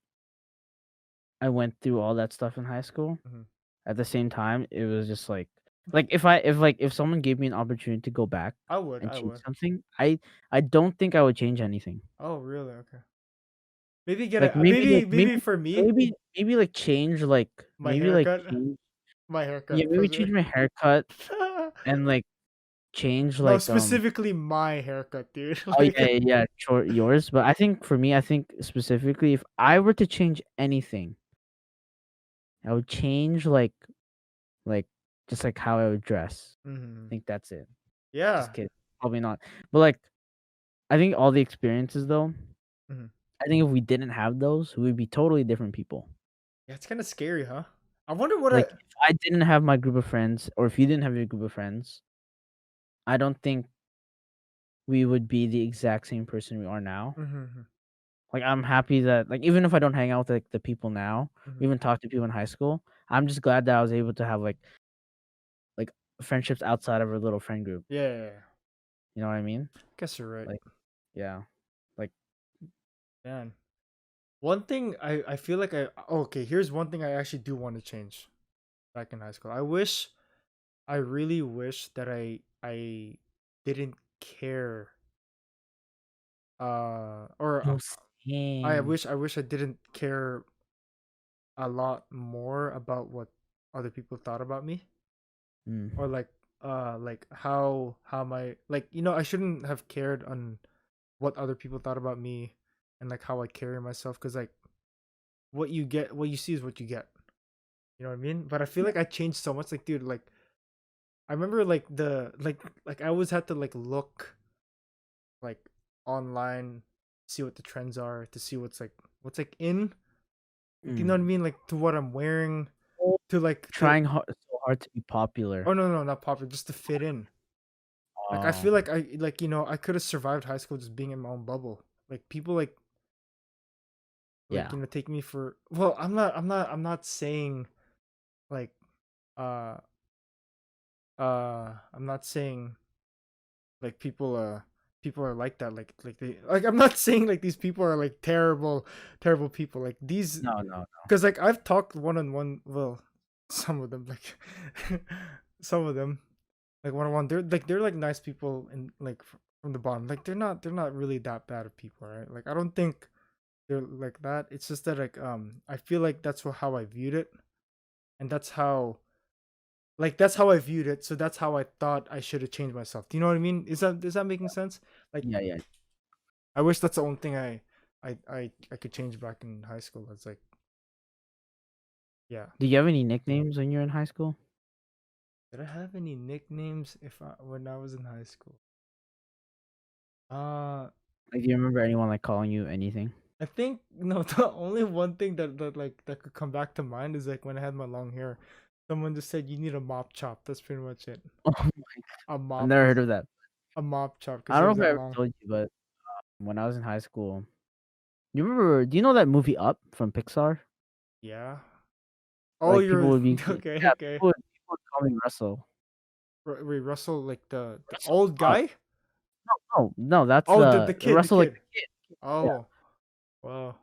I went through all that stuff in high school. mhm. At the same time, it was just like if someone gave me an opportunity to go back I would, and I change would. something, I don't think I would change anything. Oh, really? Okay. Maybe get Like a maybe for me, maybe like change like my maybe like haircut, change my yeah, haircut for maybe sure. change my haircut and like change No, like specifically my haircut, dude. oh yeah, Like, yeah, yeah, sure, yours. But I think for me, I think specifically if I were to change anything, I would change like just like how I would dress. I mhm. think that's it. Just Yeah. kidding. Probably not. But like I think all the experiences though, Mhm. I think if we didn't have those, we would be totally different people. Yeah, it's kind of scary, huh? I wonder what Like if I didn't have my group of friends or if you didn't have your group of friends, I don't think we would be the exact same person we are now. Mhm, Like I'm happy that like even if I don't hang out with like the people now, mhm. even talk to people in high school, I'm just glad that I was able to have like friendships outside of our little friend group. Yeah, yeah, yeah. You know what I mean? Guess you're right, Like yeah. Like man. One thing I feel like okay, here's one thing I actually do want to change back in high school. I really wish that I didn't care or no I same. wish I didn't care a lot more about what other people thought about me, or Mm. like how my like I shouldn't have cared on what other people thought about me, and like how I carry myself, because like what you see is what you get, you know what I mean? But I feel like I changed so much, like dude, like I remember like like I always had to like look like online, see what the trends are, to see what's like in, you know what I Mm. mean, like to what I'm wearing, Oh, to like to trying so hard to be popular. oh no, not popular, just to fit in. Like I Oh, feel like I could have survived high school just being in my own bubble. Like people like yeah. take me for, well, I'm not saying like uh I'm not saying like people are like that, like they like I'm not saying like these people are like terrible people, like these, No, no. because like I've talked one on one, well, some of them, like some of them, like 101. They're like nice people and like from the bottom. Like they're not really that bad of people, right? Like I don't think they're like that. It's just that like I feel like that's how I viewed it, and that's how I viewed it. So that's how I thought I should have changed myself. Do you know what I mean? Is that making sense? Like Yeah, yeah. I wish that's the only thing I could change back in high school. It's like yeah. Do you have any nicknames when you're in high school? Did I have any nicknames if when I was in high school? Uh Like, do you remember anyone like calling you anything? I think no. The only one thing that could come back to mind is like when I had my long hair. Someone just said you need a mop chop. That's pretty much it. A I've mop, never heard of that. a mop chop I because it don't was know if I that ever long. told you, but when I was in high school, you remember? Do you know that movie Up from Pixar? Yeah. Oh, Like people you're would be, okay. yeah, Okay. people would call me Russell. Wait, Russell, like the Russell old Up. guy? No, no, that's Oh, the the kid, the Russell, like kid. the kid. Yeah, Oh, wow.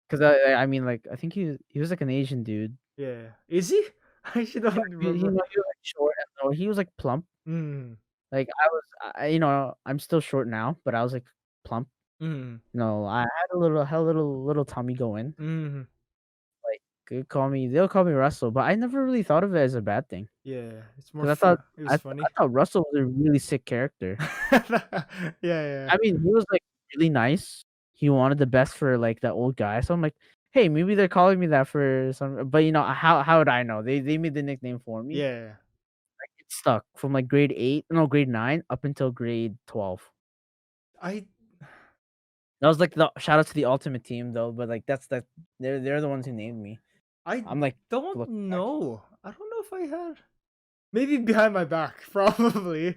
because I mean, like I think he was like an Asian dude. Yeah. Is he? I actually don't He remember. was like short, and no, he was like plump. Mm. Like I was, I'm still short now, but I was like plump. Mm. No, I had a little tummy going. Mm. Like they'll call me Russell, but I never really thought of it as a bad thing Yeah. It's more because I thought it was I funny. thought Russell was a really sick character. Yeah, yeah. I mean, he was like really nice. He wanted the best for like that old guy. So I'm like, hey, maybe they're calling me that for some. But how would I know? They made the nickname for me. Yeah. It stuck from like grade 9 up until grade 12. I That was like the shout out to the ultimate team though. But like they're the ones who named me. I I'm like don't looking back. know. I don't know if I had maybe behind my back, probably.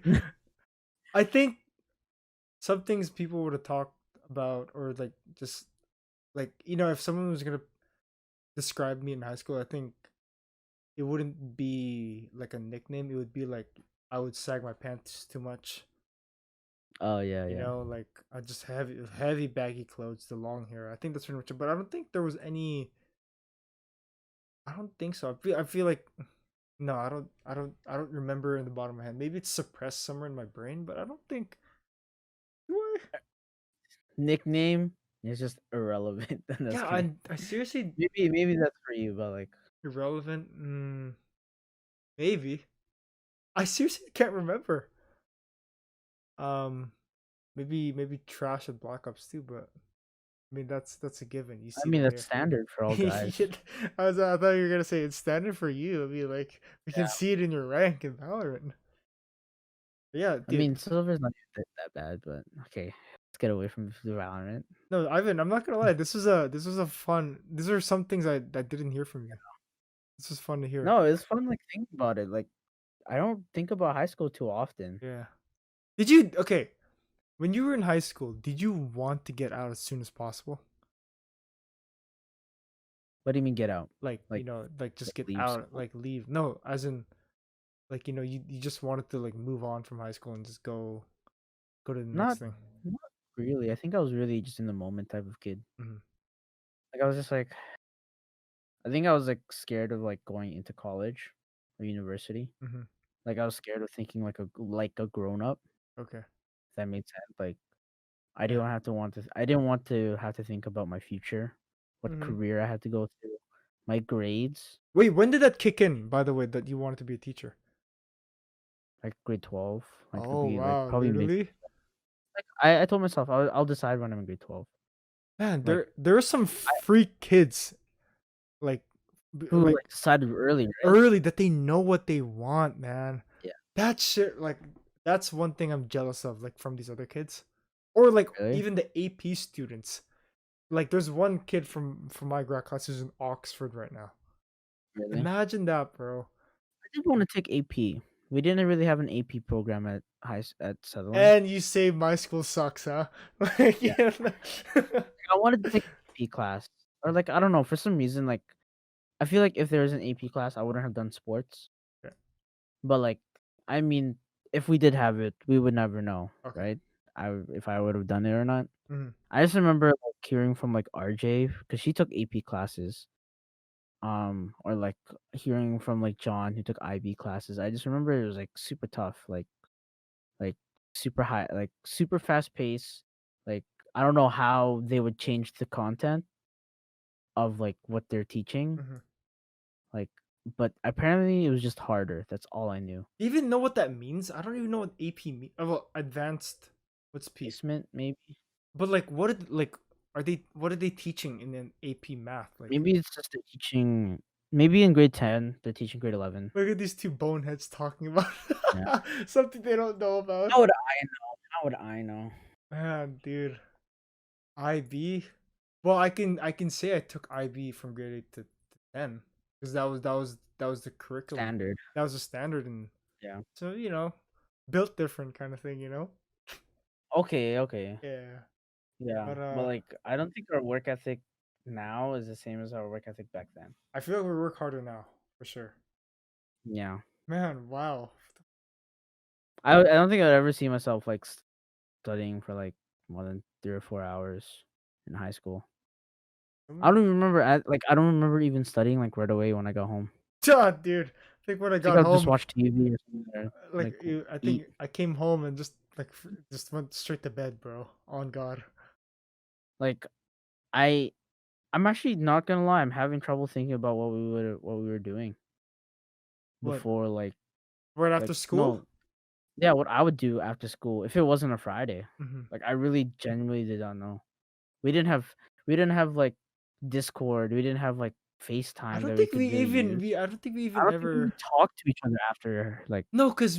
I think some things people would have talked about or like just like if someone was gonna describe me in high school, I think it wouldn't be like a nickname. It would be like I would sag my pants too much. Oh yeah, yeah. Like I just heavy baggy clothes, the long hair. I think that's pretty much it. But I don't think there was any. I don't think so. I feel like no. I don't remember in the bottom of my head. Maybe it's suppressed somewhere in my brain, but I don't think. Do I? Nickname is just irrelevant. That's Yeah, kidding. I seriously Maybe that's for you, but like irrelevant. Maybe I seriously can't remember. Um, maybe trash at Black Ops too, but I mean that's a given. You I see mean that that's here. standard for all guys. I thought you were gonna say it's standard for you. I mean, like we can Yeah. see it in your rank in Valorant. But yeah, I dude. mean silver's not that bad, but okay. Let's get away from the Valorant. No, Ivan, I'm not gonna lie. This was a fun. These are some things I didn't hear from you. This was fun to hear. No, it's fun like thinking about it. Like I don't think about high school too often. Yeah. Did you okay? When you were in high school, did you want to get out as soon as possible? What do you mean get out? Like Like like just get leave out, school? like leave. No, as in like you just wanted to like move on from high school and just go to the next Not thing. not really. I think I was really just in the moment type of kid. Hmm. Like I was just like I think I was like scared of like going into college or university. Hmm. Like I was scared of thinking like a grown up. Okay. If that made sense. Like Yeah. I didn't want to have to think about my future, what Hmm. career I had to go through, my grades, Wait, when did that kick in? By the way, that you wanted to be a teacher. like grade 12, like the Oh be like wow, probably mid. literally, Like I told myself I'll decide when I'm in grade 12. man. Like There are some I freak kids like who like like decided early, right? early that they know what they want, man. Yeah, That shit, like that's one thing I'm jealous of, like from these other kids, or like really, even the AP students. Like, there's one kid from my grad class who's in Oxford right now. really. Imagine that, bro. I did want to take AP. We didn't really have an AP program at Sutherland. And you say my school sucks, huh? Like, Yeah, yeah. I wanted to take an AP class, or like I don't know for some reason like I feel like if there was an AP class, I wouldn't have done sports. Yeah. But like, I mean, if we did have it, we would never know, Okay. right? If I would have done it or not. Mhm. I just remember like hearing from like RJ because she took AP classes, or like hearing from like John who took IB classes. I just remember it was like super tough, like super high, like super fast pace. Like I don't know how they would change the content of like what they're teaching. Mhm. Like, but apparently it was just harder. That's all I knew. Do you even know what that means? I don't even know what AP means. Oh, well, advanced. What's P? Placement, maybe. But like, what are they teaching in an AP math? Like, Maybe it's just they're teaching. Maybe in grade 10, they're teaching grade 11. look at these two boneheads talking about Yeah. something they don't know about. How would I know? How would I know? Man, dude, IB. Well, I can say I took IB from grade 8 to 10 because that was the curriculum. Standard. That was the standard, and Yeah. so built different kind of thing. Okay. Okay. Yeah, Yeah. but But like, I don't think our work ethic now is the same as our work ethic back then. I feel like we work harder now for sure. Yeah. Man, wow. I don't think I'd ever see myself like studying for like more than 3 or 4 hours in high school. I Mm. don't even remember. I don't remember even studying like right away when I got home. Dude, I think when I I think got I'll just home, watch TV or something, or like I eat. think I came home and just went straight to bed, bro. On God. Like I I'm actually not gonna lie. I'm having trouble thinking about what we were doing What? before. Right Like after school? no, yeah, what I would do after school if it wasn't a Friday. Hmm. Like I really genuinely did not know. We didn't have we didn't have like Discord. We didn't have like I FaceTime don't that we think could we really even use. we I don't think we I even don't think we even ever. talked to each other after No, because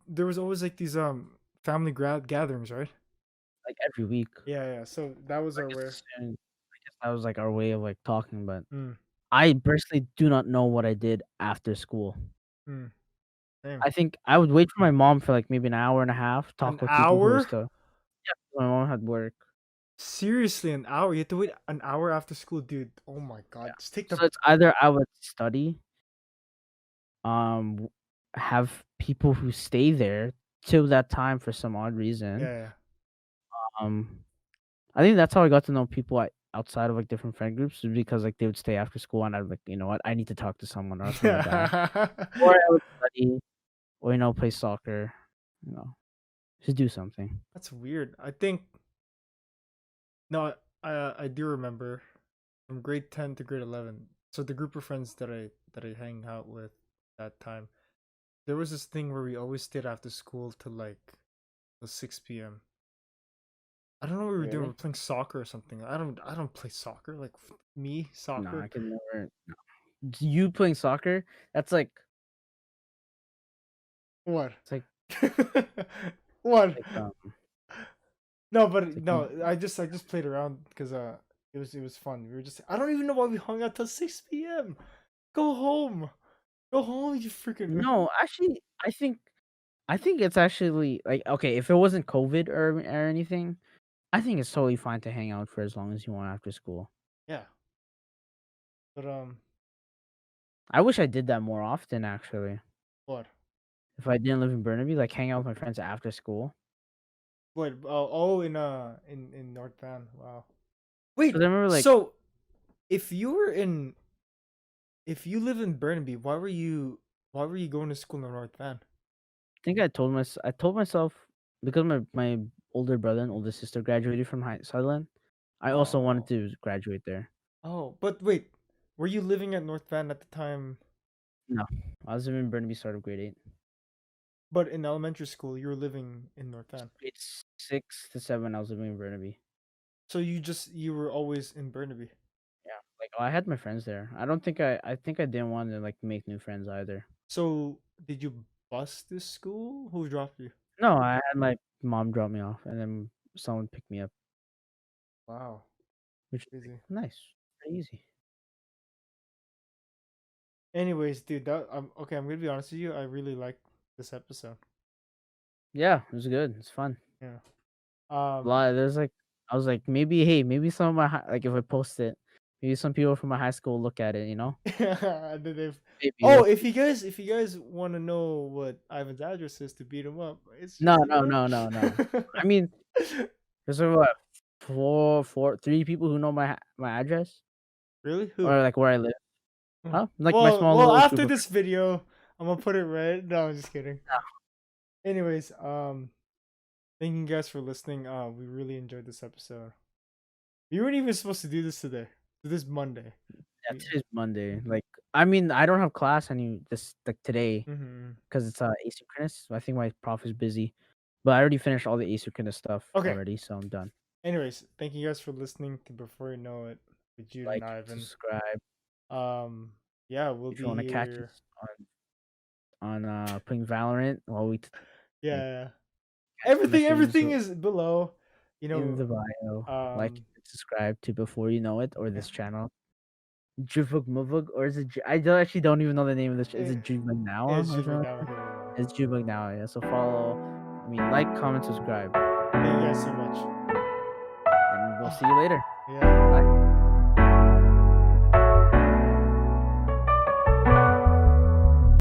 there was always like these family gatherings, right? like every week. Yeah. So that was I our way. guess that was like our way of like talking. But Mm, I personally do not know what I did after school. mm, same. I think I would wait for my mom for like maybe an hour and a half, An talk with people who were hour? still. Yeah, my mom had work. Seriously, an hour? You have to wait an hour after school, dude. Oh my Yeah. God. Just take the. So it's either I would study, w- have people who stay there till that time for some odd reason. Yeah. Um, I think that's how I got to know people outside of like different friend groups, is because like they would stay after school, and I'd like, you know what, I need to talk to someone or else I'm gonna die. Or Yeah. I would study, or play soccer, you know, just do something. That's weird. I think no, I do remember from grade 10 to grade 11. So the group of friends that I hang out with that time, there was this thing where we always stayed after school till like till 6 p.m. I don't know what we were doing. We Really? were playing soccer or something. I don't play soccer. Like me, No, soccer. I could never. No. You playing soccer? That's like What? it's like What? like No, it's but like no, I just played around because it was fun. We were just I don't even know why we hung out till 6 p.m. Go home. Go home, you freaking. no, actually, I think it's actually like okay, if it wasn't COVID or anything, I think it's totally fine to hang out for as long as you want after school. Yeah. But I wish I did that more often actually. what? If I didn't live in Burnaby, like hang out with my friends after school. What? Oh, in North Van. Wow. Because Wait. I remember like So if you were in if you live in Burnaby, why were you going to school in North Van? I told myself because my older brother and older sister graduated from Sutherland, I also wanted Oh. to graduate there. Oh, but wait. Were you living at North Van at the time? No, I was in Burnaby start of grade 8. But in elementary school, you were living in North Van. Grade 6 to 7, I was living in Burnaby. So you were always in Burnaby. Yeah, like I had my friends there. I think I didn't want to like make new friends either. So did you bus this school? Who dropped you? No, I had my mom drop me off, and then someone picked me up, Wow, which is like crazy. nice, pretty easy. Anyways, dude, that I'm okay. I'm gonna be honest with you. I really like this episode. Yeah, it was good. It's fun. Yeah. A Um. lot. There's like I was like maybe hey maybe some of my like if I post it, maybe some people from my high school look at it. and then they've. Maybe Oh, we'll if see. you guys want to know what Ivan's address is to beat him up, it's No, just no, no, no, no. I mean, there's like what three people who know my address Really? Who? or like where I live. Huh? Like my small Well, little after group of this video, I'm gonna put it right. No, I'm just kidding. Anyways, thank you guys for listening. We really enjoyed this episode. We weren't even supposed to do this today. This Monday. yeah, today's Monday. Like, I mean, I don't have class this like today Mm-hmm. because it's asynchronous. I think my prof is busy, but I already finished all the asynchronous stuff Okay. already, so I'm done. Anyways, thank you guys for listening to Before You Know It with Jude and Like, Ivan. subscribe Yeah, we'll if you be want to catch here. us on playing Valorant while we Yeah, like yeah. catch my streams Everything is below. You in know, the bio. Like um, and subscribe to Before You Know It or this channel. Juvug Muvug, or is it? Actually don't even know the name of this. Is it, it Jude Magnawa it's or Jude something? Magnawa here. It's Jude Magnawa. Yeah. So follow. I mean, like, comment, subscribe, Thank you guys so much. and we'll see you later. Yeah.